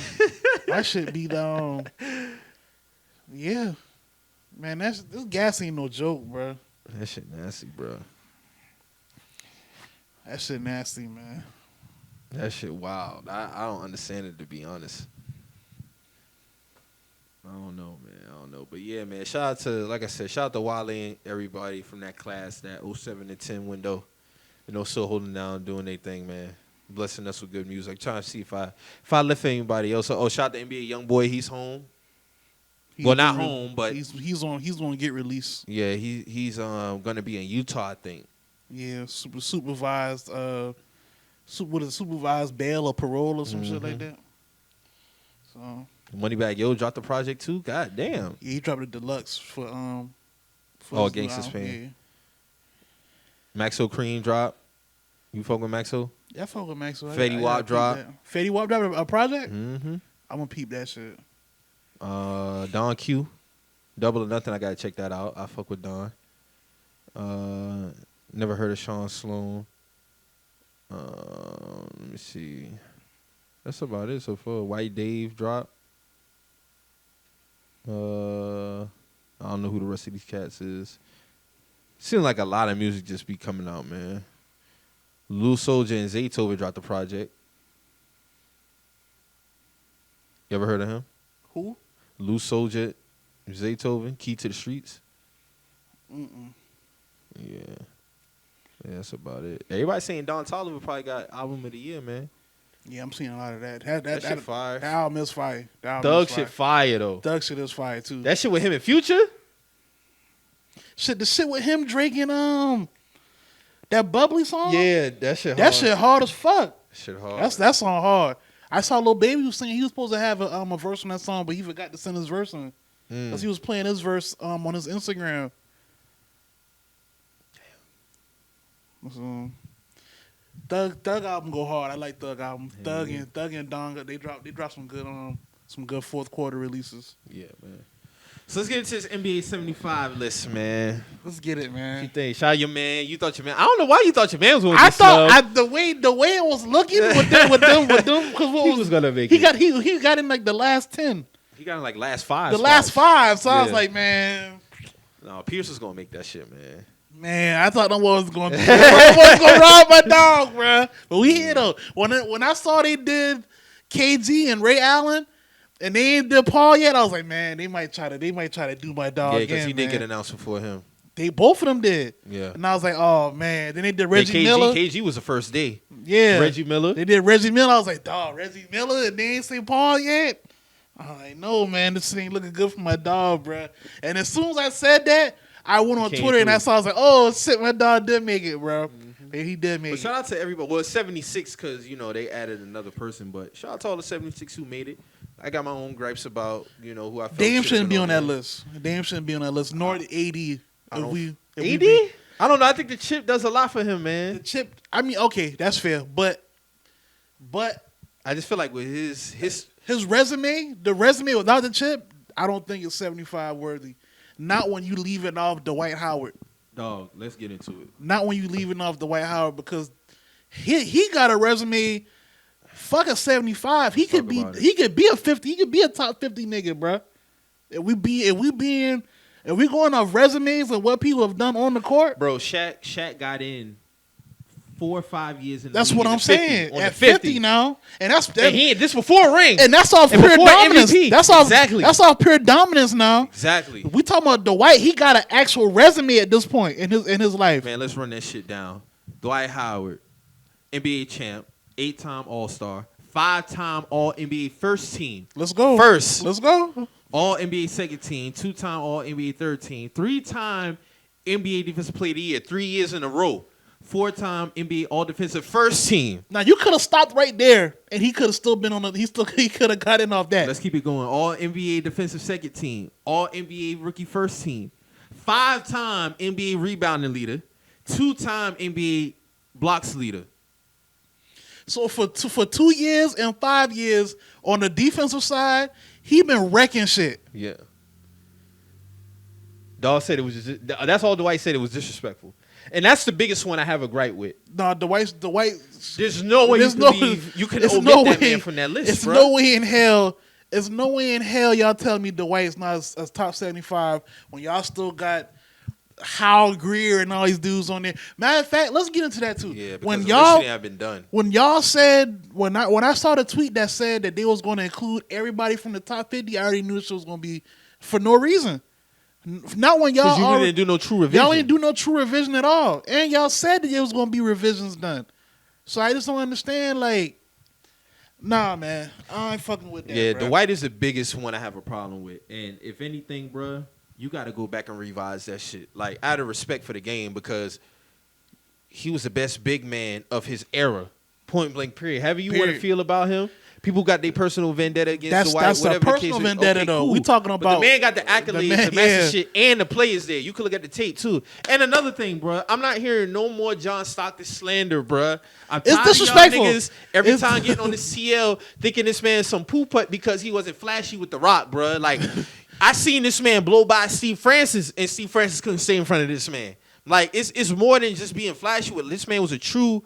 shit be down. Yeah. Man, this gas ain't no joke, bro. That shit nasty, bro. That shit nasty, man. That shit wild. I don't understand it, to be honest. I don't know, man. I don't know. But yeah, man, shout out to, like I said, shout out to Wale and everybody from that class, that 07 to 10 window. You know, still holding down, doing their thing, man. Blessing us with good music. Trying to see if I left anybody else. Oh, shout out to NBA Youngboy. He's home. Well, not home, but he's on get released. Yeah, he's gonna be in Utah, I think. Yeah, supervised supervised bail or parole or some shit like that. So Moneybagg Yo dropped the project too. God damn. yeah, he dropped a deluxe for his new Gangsta's album. Pain. Maxo Cream drop. You fuck with Maxo? Yeah, I fuck with Maxwell. Fetty Wap drop. Fetty Wap dropped a project? Mm-hmm. I'm gonna peep that shit. Don Q. Double or Nothing, I gotta check that out. I fuck with Don. Never heard of Sean Sloan. Let me see. That's about it so far. White Dave drop. I don't know who the rest of these cats is. Seems like a lot of music just be coming out, man. Lil Soulja and Zaytoven dropped the project. You ever heard of him? Who? Lil Soulja, Zaytoven, Key to the Streets. Yeah, that's about it. Everybody saying Don Toliver probably got album of the year, man. Yeah, I'm seeing a lot of that. That shit fire. That album is fire. Thug shit fire though. Thug shit is fire too. That shit with him and Future. Shit, the shit with him, Drake, and that Bubbly song. Yeah, that shit. That shit hard as fuck. Shit hard. That song hard. I saw Lil Baby was saying he was supposed to have a verse on that song, but he forgot to send his verse in because he was playing his verse on his Instagram. So, Thug album go hard. I like Thug album. Thug and Don, they drop some good fourth quarter releases. Yeah, man. So let's get into this NBA 75 list, man. Let's get it, What man. you think? Shout out your man. You thought your man. I don't know why you thought your man was going to I get snubbed. thought the way it was looking with them, because what He was gonna make he it. got in like the last 10, He got in like last 5. the last 5. So I was Yeah. like, man. No, Pierce was gonna make that shit, man. Man, I thought them was going to rob my dog, bro. But we here though. When I saw they did KG and Ray Allen, and they ain't did Paul yet, I was like, man, they might try to do my dog Yeah, again. because he did man. get announced before him. They both of them did. Yeah. And I was like, oh man. Then they did Reggie KG, Miller. KG was the first day. Yeah. Reggie Miller. They did Reggie Miller. I was like, dog, Reggie Miller, and they ain't say Paul yet. I was like, no, man, this ain't looking good for my dog, bro. And as soon as I said that, I went on Came Twitter and I through. saw, I was like, oh shit, my dog did make it, bro. Yeah, he did make But it. shout out to everybody. Well, it's 76 because, they added another person. But shout out to all the 76 who made it. I got my own gripes about, who I felt Dame shouldn't be on that there. list. Dame shouldn't be on that list. Nor the AD. AD? I don't know. I think the chip does a lot for him, man. The chip. I mean, okay, that's fair. But I just feel like with his resume, the resume without the chip, I don't think it's 75 worthy. Not when you leaving off Dwight Howard. dog. Let's get into it. Not when you leaving off Dwight Howard because he got a resume. Fuck a 75. He could be a 50. He could be a top 50 nigga, bro. If we going off resumes and what people have done on the court, Bro, Shaq got in 4 or 5 years in the that's league what at I'm 50, saying. on At the 50 now, and this before a ring. and that's off And pure before dominance. MVP. That's off Exactly. That's off pure dominance now. Exactly. We talking about Dwight. He got an actual resume at this point in his life. Man, let's run that shit down. Dwight Howard, NBA champ, 8-time All-Star, 5-time All-NBA first team. Let's go. Let's go. All-NBA second team, 2-time All-NBA third team, 3-time NBA Defensive Player of the Year, 3 years in a row, 4-time NBA All-Defensive first team. Now you could have stopped right there, and he could have still been on the. He could have got in off that. Let's keep it going. All-NBA Defensive second team, All-NBA Rookie first team, 5-time NBA rebounding leader, 2-time NBA blocks leader. So for 2 years and 5 years on the defensive side, he been wrecking shit. Yeah. Dawg said it was just, that's all Dwight said, it was disrespectful. And that's the biggest one I have a gripe with. No, Dwight. There's no way you can omit that man from that list, It's bro. no way in hell. It's no way in hell y'all tell me Dwight's not as top 75 when y'all still got Hal Greer and all these dudes on there. Matter of fact, let's get into that too. Yeah, because when the y'all list have been done. When y'all said when I saw the tweet that said that they was going to include everybody from the top 50, I already knew this was going to be for no reason. Not when y'all didn't do no true revision. Y'all ain't do no true revision at all, and y'all said that there was going to be revisions done. So I just don't understand. Like, nah, man, I ain't fucking with that. Yeah, bro. Dwight is the biggest one I have a problem with. And if anything, bro, you got to go back and revise that shit. Like, out of respect for the game, because he was the best big man of his era. Point blank, period. However you want to feel about him. People got their personal vendetta against Dwight. That's a whatever personal the case vendetta, is. Okay, though. cool. We talking But about the man got the accolades, the master yeah. shit, and the players there. You could look at the tape too. And another thing, bro, I'm not hearing no more John Stockton slander, bro. I'm tired disrespectful. of y'all niggas every time getting on the CL thinking this man's some poo putt because he wasn't flashy with the rock, bro. Like, I seen this man blow by Steve Francis, and Steve Francis couldn't stay in front of this man. Like, it's more than just being flashy with. This man was a true,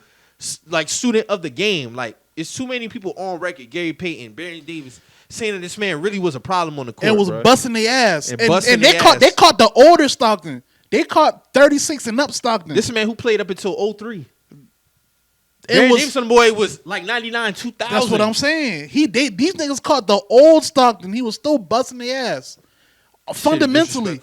like, student of the game. Like, it's too many people on record, Gary Payton, Barry Davis, saying that this man really was a problem on the court. And was bro. busting their ass. And they caught the older Stockton. They caught 36 and up Stockton. This man who played up until 03. Barry Davidson boy was like 99, 2000. That's what I'm saying. These niggas caught the old Stockton. He was still busting their ass. Fundamentally.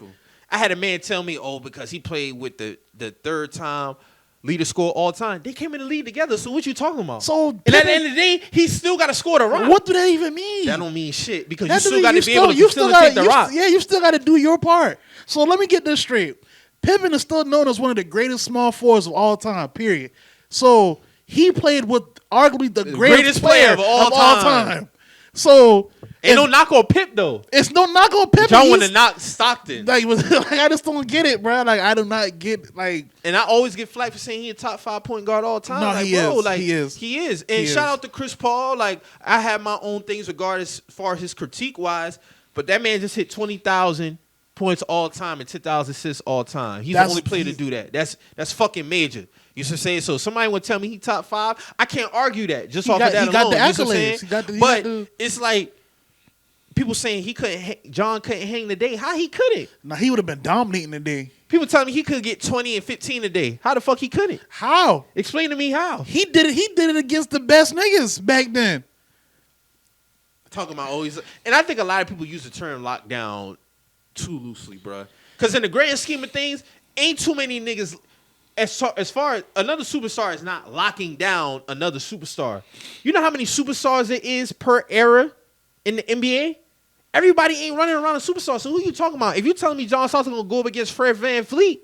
I had a man tell me, because he played with the third time leader score all time. They came in the league together. So what you talking about? So and at the end of the day, he still got to score the rock. What do that even mean? That don't mean shit because that you still got to be able to facilitate the rock. Yeah, you still got to do your part. So let me get this straight. Pippen is still known as one of the greatest small forwards of all time, period. So he played with arguably the greatest player of all time. So ain't no knock on Pip though. It's no knock on Pip. Y'all want to knock Stockton? Like I just don't get it, bro. Like I do not get like. And I always get flack for saying he a top 5 point guard all time. No, like, he bro, is. Like, he is. He is. And shout out to Chris Paul. Like I have my own things regarding as far as his critique wise, but that man just hit 20,000 points all time and 10,000 assists all time. He's the only player to do that. That's fucking major. You should say so. Somebody would tell me he top 5. I can't argue that just off of that alone. Got the accolades. But it's like people saying John couldn't hang the day. How he couldn't? Now he would have been dominating the day. People tell me he could get 20 and 15 a day. How the fuck he couldn't? How? Explain to me how. He did it. He did it against the best niggas back then. Talking about always, and I think a lot of people use the term lockdown too loosely, bro. Because in the grand scheme of things, ain't too many niggas. As far as another superstar is not locking down another superstar. You know how many superstars there is per era in the NBA? Everybody ain't running around a superstar. So who you talking about? If you telling me John Stockton gonna go up against Fred VanVleet,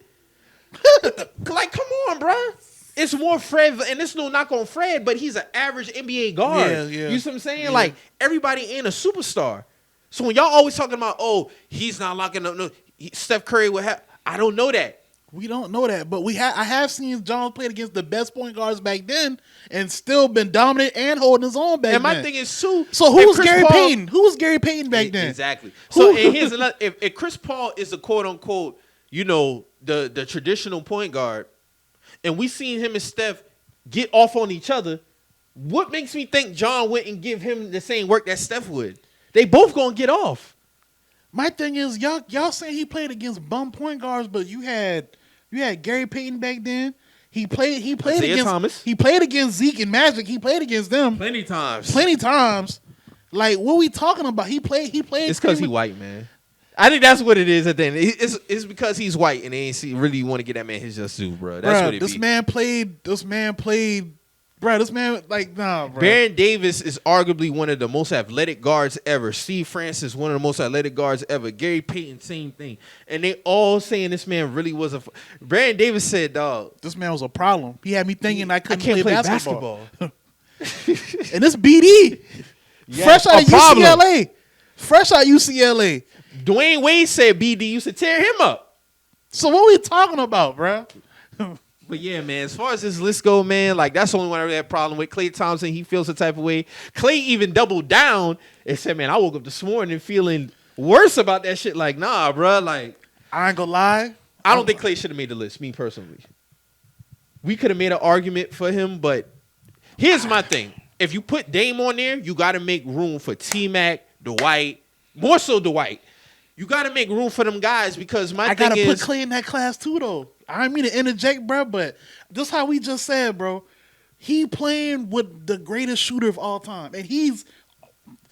like come on, bro. it's more Fred, and it's no knock on Fred, but he's an average NBA guard. Yeah. You see what I'm saying? Yeah. Like, everybody ain't a superstar. So when y'all always talking about, oh, he's not locking up, no, Steph Curry would have, I don't know that. We don't know that, but I have seen John play against the best point guards back then, and still been dominant and holding his own back then. And my thing is too. So who was Gary Payton? Who was Gary Payton back then? Exactly. So and here's another. If Chris Paul is a quote unquote, the traditional point guard, and we seen him and Steph get off on each other, what makes me think John wouldn't give him the same work that Steph would? They both gonna get off. My thing is, y'all saying he played against bum point guards, but you had Gary Payton back then. He played Isaiah against Thomas. He played against Zeke and Magic. He played against them Plenty times. Like, what are we talking about? He played. It's because he white, man. I think that's what it is at the end. It's because he's white and they ain't really want to get that man his just due, bro. That's what it This be. man played. Bro, this man, like, nah, bro. Baron Davis is arguably one of the most athletic guards ever. Steve Francis, one of the most athletic guards ever. Gary Payton, same thing. And they all saying this man really was a... Baron Davis said, dog... This man was a problem. He had me thinking I can't couldn't play basketball. basketball. And this BD. Yeah, fresh out of problem. UCLA. Fresh out UCLA. Dwayne Wade said BD used to tear him up. So what we talking about, bro? But yeah, man, as far as this list go, man, like that's the only one I really had a problem with. Klay Thompson, he feels the type of way. Klay even doubled down and said, man, I woke up this morning feeling worse about that shit. Like, nah, bro, like. I ain't gonna lie. I don't think Klay should have made the list, me personally. We could have made an argument for him, but here's my thing. If you put Dame on there, you got to make room for T-Mac, Dwight, more so Dwight. You got to make room for them guys because I gotta put Klay in that class too, though. I didn't mean to interject, bro, but just how we just said, bro, he playing with the greatest shooter of all time, and he's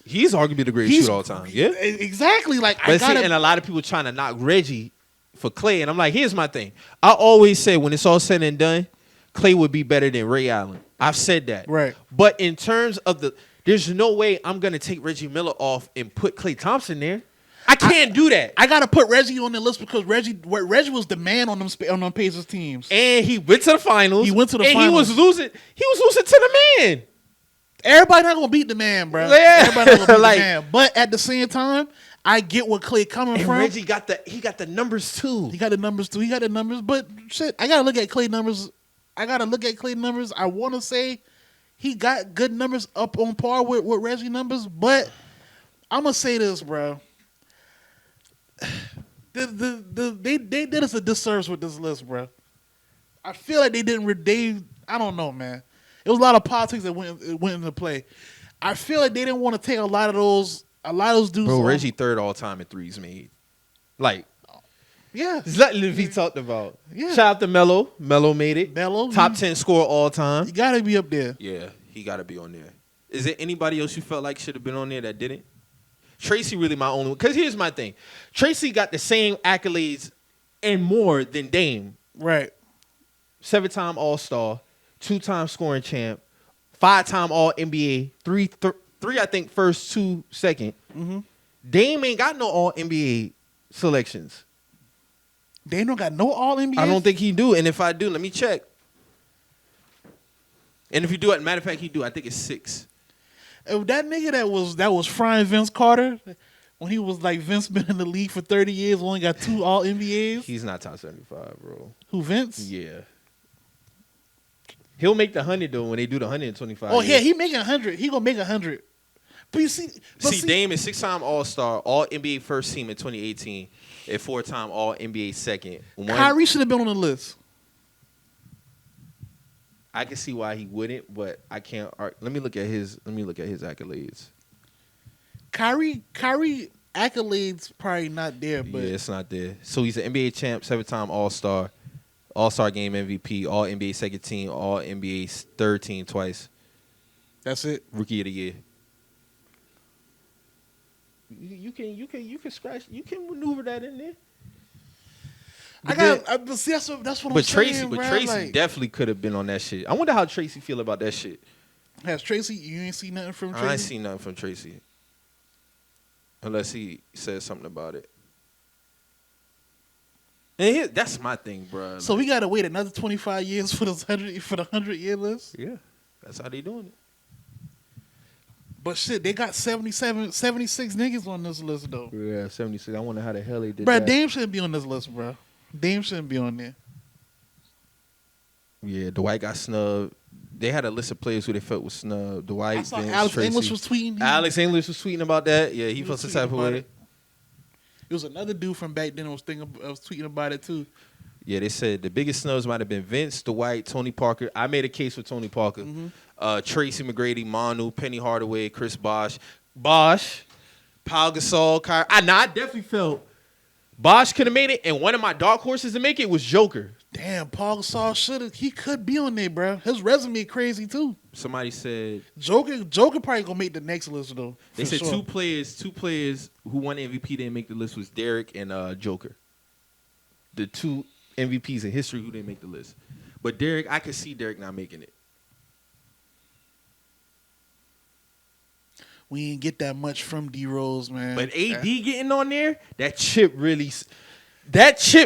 arguably the greatest shooter of all time. Yeah, exactly. Like, but and a lot of people trying to knock Reggie for Klay, and I'm like, here's my thing. I always say when it's all said and done, Klay would be better than Ray Allen. I've said that, right? But in terms of there's no way I'm gonna take Reggie Miller off and put Klay Thompson there. I can't do that. I gotta put Reggie on the list because Reggie was the man on them Pacers teams, and he went to the finals. He went to the finals. He was losing. He was losing to the man. Everybody not gonna beat the man, bro. Yeah. Everybody not gonna beat the man. But at the same time, I get where Klay coming from. Reggie got the numbers too. He got the numbers too. But shit, I gotta look at Klay numbers. I want to say he got good numbers up on par with Reggie numbers, but I'm gonna say this, bro. They did us a disservice with this list, bro. I feel like they didn't. I don't know, man. It was a lot of politics that went into play. I feel like they didn't want to take a lot of those dudes. Bro, Reggie third all time in threes made. Like, yeah, there's nothing to be talked about. Yeah. Shout out to Melo. Melo made it. Melo, top 10 scorer all time. You gotta be up there. Yeah, he gotta be on there. Is there anybody else you felt like should have been on there that didn't? Tracy really my only one. Because here's my thing. Tracy got the same accolades and more than Dame. Right. 7-time All-Star, 2-time scoring champ, 5-time All-NBA, three I think first, 2 second. Mm-hmm. Dame ain't got no All-NBA selections. Dame don't got no All-NBA? I don't think he do. And if I do, let me check. And if you do it, matter of fact, he do. I think it's 6. If that nigga that was frying Vince Carter when he was like Vince been in the league for 30 years, only got 2 All-NBAs. He's not top 75, bro. Who, Vince? Yeah. He'll make the 100 though when they do the 125. Oh yeah, he making 100. He gonna make 100. But you see, Dame is 6-time All-Star, All-NBA first team in 2018, and 4-time All-NBA second. Kyrie should have been on the list. I can see why he wouldn't, but I can't. Let me look at his accolades. Kyrie accolades probably not there, but yeah, it's not there. So he's an NBA champ, 7-time All-Star, All-Star Game MVP, All-NBA second team, All-NBA third team twice. That's it. Rookie of the year. You can scratch. You can maneuver that in there. That's what I'm saying. But Tracy definitely could have been on that shit. I wonder how Tracy feel about that shit. Has Tracy? You ain't seen nothing from Tracy? I ain't seen nothing from Tracy. Unless he says something about it. And that's my thing, bro. So we gotta wait another 25 years for the 100-year list. Yeah, that's how they doing it. But shit, they got 76 niggas on this list though. Yeah, 76. I wonder how the hell they did Bro, that. Dame shouldn't be on this list, bro. Dame shouldn't be on there. Yeah, Dwight got snubbed. They had a list of players who they felt was snubbed. Dwight, I saw Vince, Alex Tracy. English was tweeting. Alex English was tweeting about that. Yeah, he felt some type of way. It was another dude from back then who was tweeting about it too. Yeah, they said the biggest snubs might have been Vince, Dwight, Tony Parker. I made a case for Tony Parker. Tracy McGrady, Manu, Penny Hardaway, Chris Bosh, Pau Gasol, Kyrie. I definitely felt Bosh could have made it, and one of my dark horses to make it was Joker. Damn, Paul Gasol he could be on there, bro. His resume crazy too. Somebody said Joker probably gonna make the next list though. they said sure. two players who won MVP didn't make the list was Derek and Joker. The two MVPs in history who didn't make the list. But Derek, I could see Derek not making it. We ain't get that much from D Rose, man. But AD getting on there, that chip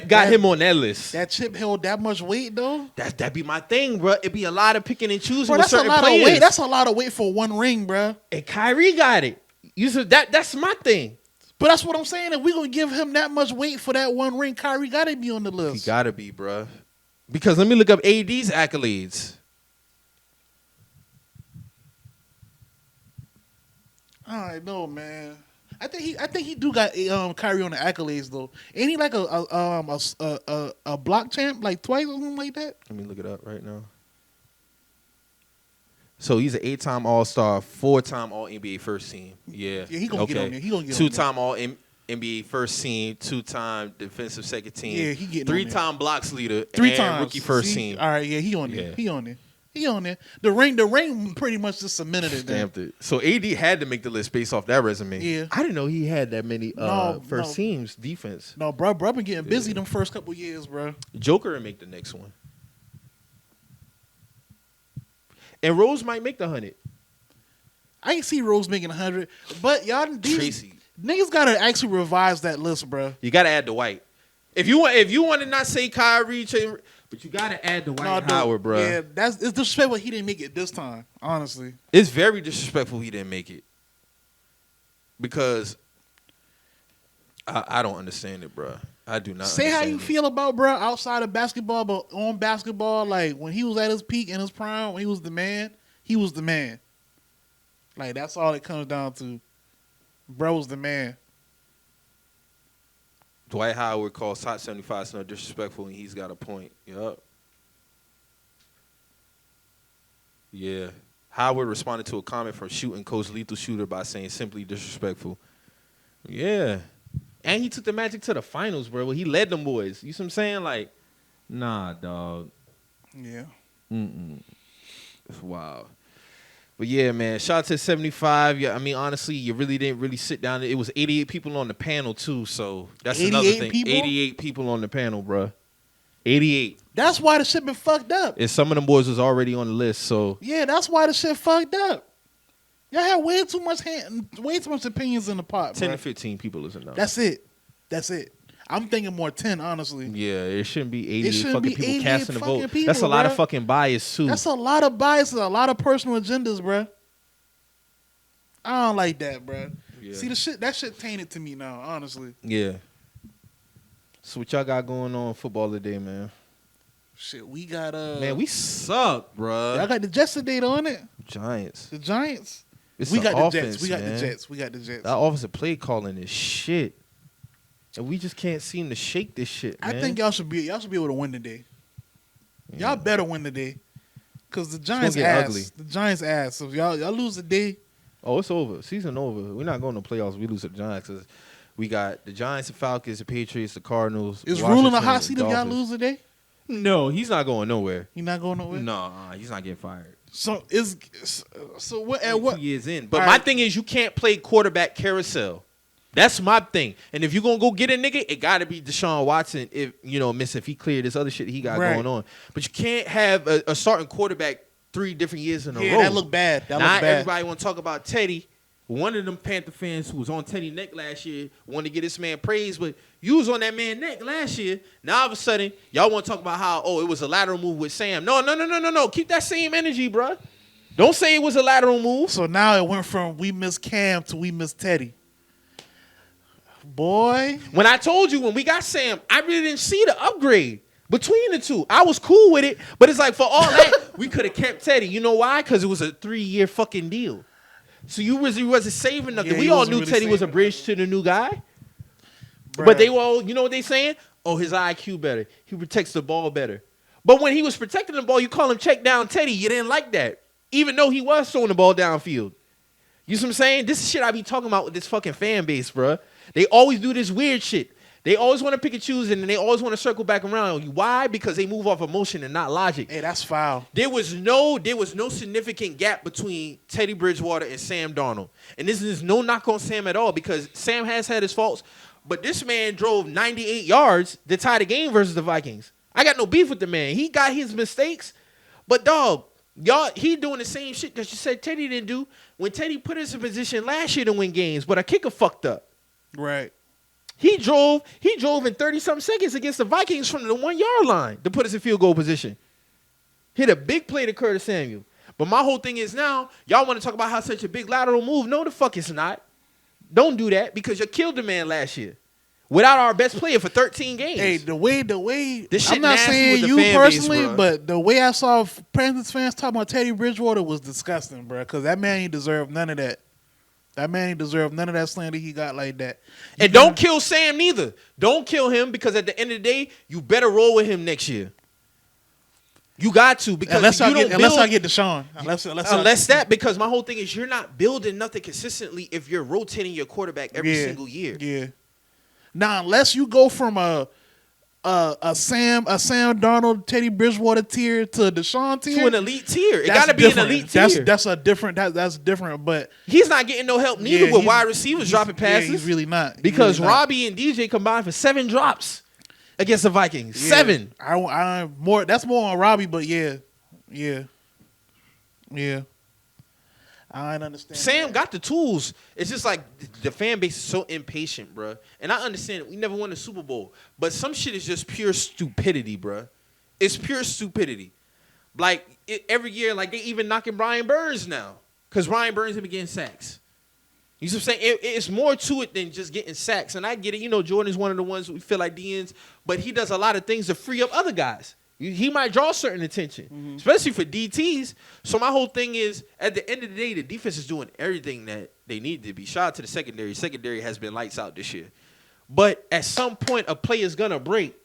got him on that list. That chip held that much weight though. That'd be my thing, bro. It'd be a lot of picking and choosing Bro, with that's a certain lot players. of weight. That's a lot of weight for one ring, bro. And Kyrie got it. You said that's my thing. But that's what I'm saying. If we gonna give him that much weight for that one ring, Kyrie gotta be on the list. He gotta be, bro. Because let me look up AD's accolades. I know, man. I think he do got Kyrie on the accolades though. Ain't he like a block champ like twice or something like that? Let me look it up right now. So he's an 8-time All-Star, 4-time All-NBA first team. Yeah. Yeah, he gonna get on there. He gonna get 2-time All-NBA first team, 2-time defensive second team. Yeah, he getting on there. 3-time blocks leader, 3 and times rookie first See? team. All right, yeah, he on there. Yeah. He on there. He on there. The ring pretty much just cemented it. Stamped it. So AD had to make the list based off that resume. Yeah. I didn't know he had that many first teams defense. No, bro been getting busy them first couple years, bro. Joker will make the next one. And Rose might make the 100. I ain't see Rose making 100, but Tracy. niggas gotta actually revise that list, bro. You gotta add Dwight. If you want to not say Kyrie, but you gotta add Dwight Howard, bro. Yeah, it's disrespectful he didn't make it this time. Honestly, It's very disrespectful he didn't make it. Because I don't understand it, bro. I do not. say how you understand it. feel about bro outside of basketball, but on basketball, like when he was at his peak and his prime, when he was the man, he was the man. Like that's all it comes down to. Bro was the man. Dwight Howard calls Top 75 so disrespectful, and he's got a point. Yup. Yeah. Howard responded to a comment from shooting coach Lethal Shooter by saying simply disrespectful. Yeah. And he took the Magic to the finals, bro. He led them boys. You see what I'm saying? Like, nah, dog. Yeah. It's wild. But yeah, man, shout out to 75. Yeah, I mean, honestly, you really didn't really sit down. It was 88 people on the panel, too, so that's another thing. People? 88 people on the panel, bro. 88. That's why the shit been fucked up. And some of them boys was already on the list, so. Yeah, that's why the shit fucked up. Y'all had way too much opinions in the pot, 10 bro. to 15 people is enough. That's it. I'm thinking more 10, honestly. Yeah, it shouldn't be 88 shouldn't fucking be people 88 casting a fucking vote. people, That's a lot of bruh. fucking bias, too. That's a lot of biases, a lot of personal agendas, bro. I don't like that, bro. Yeah. See, that shit tainted to me now, honestly. Yeah. So what y'all got going on football today, man? Shit, we got Man, we suck, bro. y'all got the Jets today on it. Giants. The Giants. It's We the got the offense, Jets. We got man. the Jets. That offensive play calling is shit. And we just can't seem to shake this shit, man. I think y'all should be able to win today. Y'all better win today. Cause the Giants get ass. ugly. The Giants ass. So if y'all lose today. Oh, it's over. Season over. We're not going to playoffs. We lose to the Giants because we got the Giants, the Falcons, the Patriots, the Cardinals. Is ruling a Washington, hot seat if y'all Dolphins. lose today? No, he's not going nowhere. He not going nowhere? No, he's not getting fired. So what at 2 what years in. But All my right. thing is you can't play quarterback carousel. That's my thing. And if you're going to go get a nigga, it got to be Deshaun Watson if he cleared this other shit he got Right. going on. But you can't have a starting quarterback 3 different years in a row. Yeah, that look bad. That Not look bad. everybody want to talk about Teddy one of them Panther fans who was on Teddy neck last year wanted to get this man praise, but you was on that man neck last year. Now all of a sudden, y'all want to talk about how, it was a lateral move with Sam. No. Keep that same energy, bro. Don't say it was a lateral move. So now it went from we miss Cam to we miss Teddy. Boy. When I told you when we got Sam, I really didn't see the upgrade between the two. I was cool with it, but it's like for all that, we could have kept Teddy. You know why? Because it was a 3-year fucking deal. So you wasn't saving nothing. Yeah, we all knew really Teddy was a bridge to the new guy. Bruh. But they were all, you know what they saying? Oh, his IQ better. He protects the ball better. But when he was protecting the ball, you call him check down Teddy. You didn't like that. Even though he was throwing the ball downfield. You see what I'm saying? This is shit I be talking about with this fucking fan base, bruh. They always do this weird shit. They always want to pick and choose, and they always want to circle back around. Why? Because they move off emotion and not logic. Hey, that's foul. There was no significant gap between Teddy Bridgewater and Sam Darnold. And this is no knock on Sam at all because Sam has had his faults, but this man drove 98 yards to tie the game versus the Vikings. I got no beef with the man. He got his mistakes, but dog, he doing the same shit that you said Teddy didn't do when Teddy put us in position last year to win games, but a kicker fucked up. Right. He drove in 30-something seconds against the Vikings from the 1-yard line to put us in field goal position. Hit a big play to Curtis Samuel. But my whole thing is now, y'all want to talk about how such a big lateral move. No, the fuck it's not. Don't do that because you killed the man last year without our best player for 13 games. Hey, the way this shit I'm not nasty saying with the you fan personally, base, but the way I saw Panthers fans talking about Teddy Bridgewater was disgusting, bro. Because that man ain't deserve none of that. That man ain't deserve none of that slander he got like that. And don't kill Sam neither. Don't kill him because at the end of the day, you better roll with him next year. You got to because unless I get Deshaun. Because my whole thing is you're not building nothing consistently if you're rotating your quarterback every single year. Yeah. Now unless you go from a Sam Darnold, Teddy Bridgewater tier to a Deshaun tier to an elite tier, it got to be an elite tier. That's different. But he's not getting no help neither with wide receivers dropping passes. Yeah, he's really not because Robbie and DJ combined for 7 drops against the Vikings. Yeah. 7. That's more on Robbie, but yeah. I don't understand. Sam got the tools. It's just like the fan base is so impatient, bro. And I understand it. We never won a Super Bowl. But some shit is just pure stupidity, bro. It's pure stupidity. Like, every year, like, they even knocking Brian Burns now. Because Brian Burns have been getting sacks. You see what I'm saying? It's more to it than just getting sacks. And I get it. You know, Jordan's one of the ones we feel like DNs. But he does a lot of things to free up other guys. He might draw certain attention, especially for DTs. So my whole thing is, at the end of the day, the defense is doing everything that they need to be. Shout out to the secondary. Secondary has been lights out this year. But at some point, a play is going to break.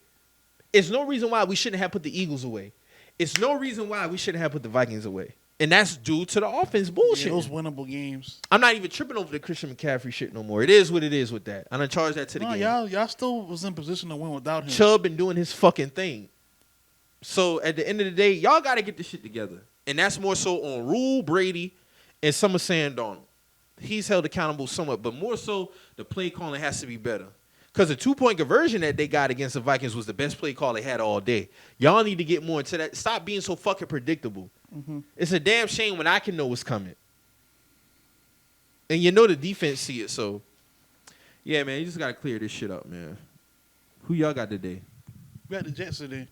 It's no reason why we shouldn't have put the Eagles away. It's no reason why we shouldn't have put the Vikings away. And that's due to the offense bullshit. Yeah, those winnable games. I'm not even tripping over the Christian McCaffrey shit no more. It is what it is with that. I'm going to charge that to the game. Y'all still was in position to win without him. Chubb been doing his fucking thing. So at the end of the day, y'all got to get this shit together. And that's more so on Rule, Brady, and some of Sam Darnold. He's held accountable somewhat, but more so the play calling has to be better. Because the 2-point conversion that they got against the Vikings was the best play call they had all day. Y'all need to get more into that. Stop being so fucking predictable. It's a damn shame when I can know what's coming. And you know the defense see it, so. Yeah, man, you just got to clear this shit up, man. Who y'all got today? We got the Jets today.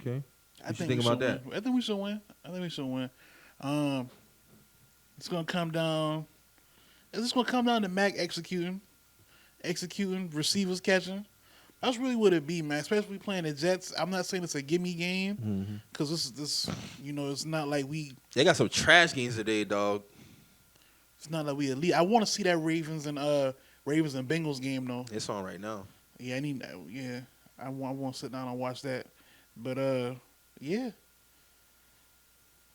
Okay. I think about that? I think we should win. It's gonna come down. It's gonna come down to Mac executing, receivers catching. That's really what it be, man. Especially playing the Jets. I'm not saying it's a gimme game because this, it's not like we. They got some trash games today, dog. It's not like we elite. I want to see that Ravens and Bengals game though. It's on right now. Yeah, I want to sit down and watch that. But yeah.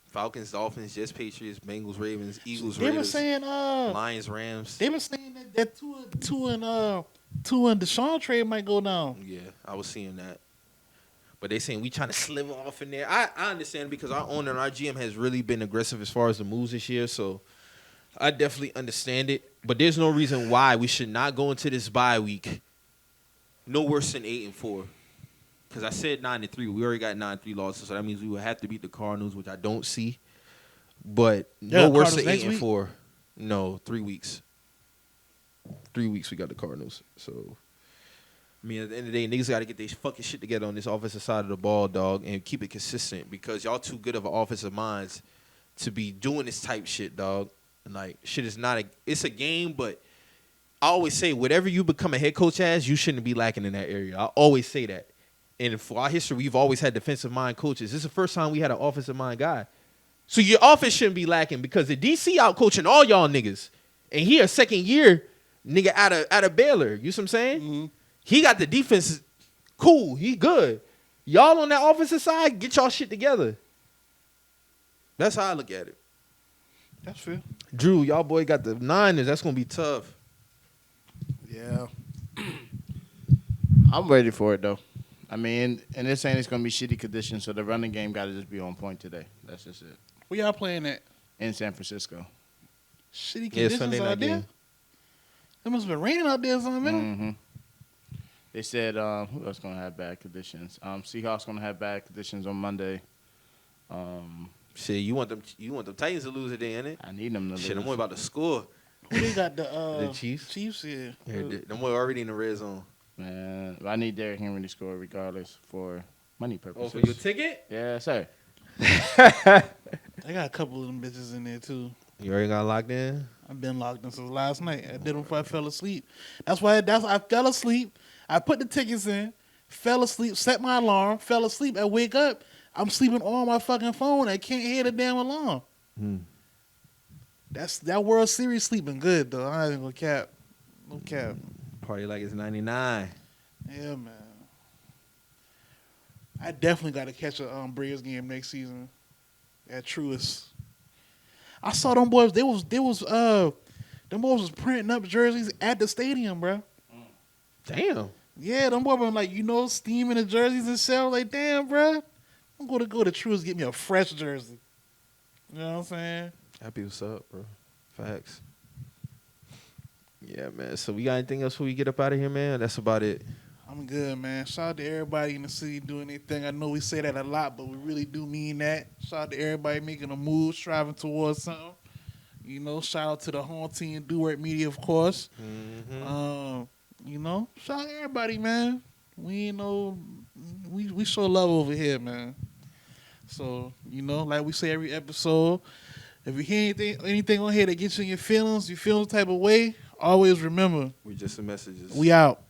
Falcons, Dolphins, Jets, Patriots, Bengals, Ravens, Eagles, they Raiders. Were saying Lions, Rams. They were saying that two and Deshaun trade might go down. Yeah, I was seeing that. But they saying we trying to sliver off in there. I understand because our owner and our GM has really been aggressive as far as the moves this year, so I definitely understand it. But there's no reason why we should not go into this bye week no worse than 8-4. Because I said 9-3. We already got 9-3 losses, so that means we would have to beat the Cardinals, which I don't see. but Yeah, no worse Cardinals than next 8 and week? 4. No, 3 weeks. 3 weeks we got the Cardinals. So, I mean, at the end of the day, niggas got to get their fucking shit together on this offensive side of the ball, dog, and keep it consistent because y'all too good of an offensive minds to be doing this type shit, dog. And like, shit is not it's a game, but I always say whatever you become a head coach as, you shouldn't be lacking in that area. I always say that. And for our history, we've always had defensive mind coaches. This is the first time we had an offensive mind guy. So your offense shouldn't be lacking because the DC out coaching all y'all niggas. And he a second year nigga out of Baylor. You see what I'm saying? Mm-hmm. He got the defense cool. He good. Y'all on that offensive side, get y'all shit together. That's how I look at it. That's fair. Drew, y'all boy got the Niners. That's going to be tough. Yeah. I'm ready for it, though. I mean, and they're saying it's going to be shitty conditions, so the running game got to just be on point today. That's just it. Where y'all playing at? In San Francisco. Shitty Yeah, conditions Sunday out night there? game. It must have been raining out there or something, man. Mm-hmm. They said, who else going to have bad conditions? Seahawks going to have bad conditions on Monday. Shit, you want them Titans to lose today, innit? I need them to lose. Shit, I'm worried about the score. Who they got the Chiefs? Chiefs, yeah. Them boy already in the red zone. Man, I need Derrick Henry to score regardless for money purposes. Oh, for your ticket? Yeah, sir. They got a couple of them bitches in there, too. You already got locked in? I've been locked in since last night. I did them before I fell asleep. That's why I fell asleep. I put the tickets in, fell asleep, set my alarm, fell asleep. I wake up, I'm sleeping on my fucking phone. I can't hear the damn alarm. That World Series sleeping good, though. I ain't gonna cap. No cap. Party like it's 99. Yeah, man. I definitely got to catch a Braves game next season at Truist. I saw them boys. Them boys was printing up jerseys at the stadium, bro. Damn. Yeah, them boys been like, steaming the jerseys and shit. I was like, damn, bro. I'm going to go to Truist get me a fresh jersey. You know what I'm saying? Happy what's up, bro. Facts. Yeah, man. So we got anything else before we get up out of here, man? That's about it. I'm good, man. Shout out to everybody in the city doing their thing. I know we say that a lot, but we really do mean that. Shout out to everybody making a move, striving towards something. Shout out to the home team, Do Work Media, of course. Mm-hmm. Shout out to everybody, man. We show love over here, man. So, like we say every episode, if you hear anything on here that gets you in your feelings, you feel the type of way, always remember. We just the messages. We out.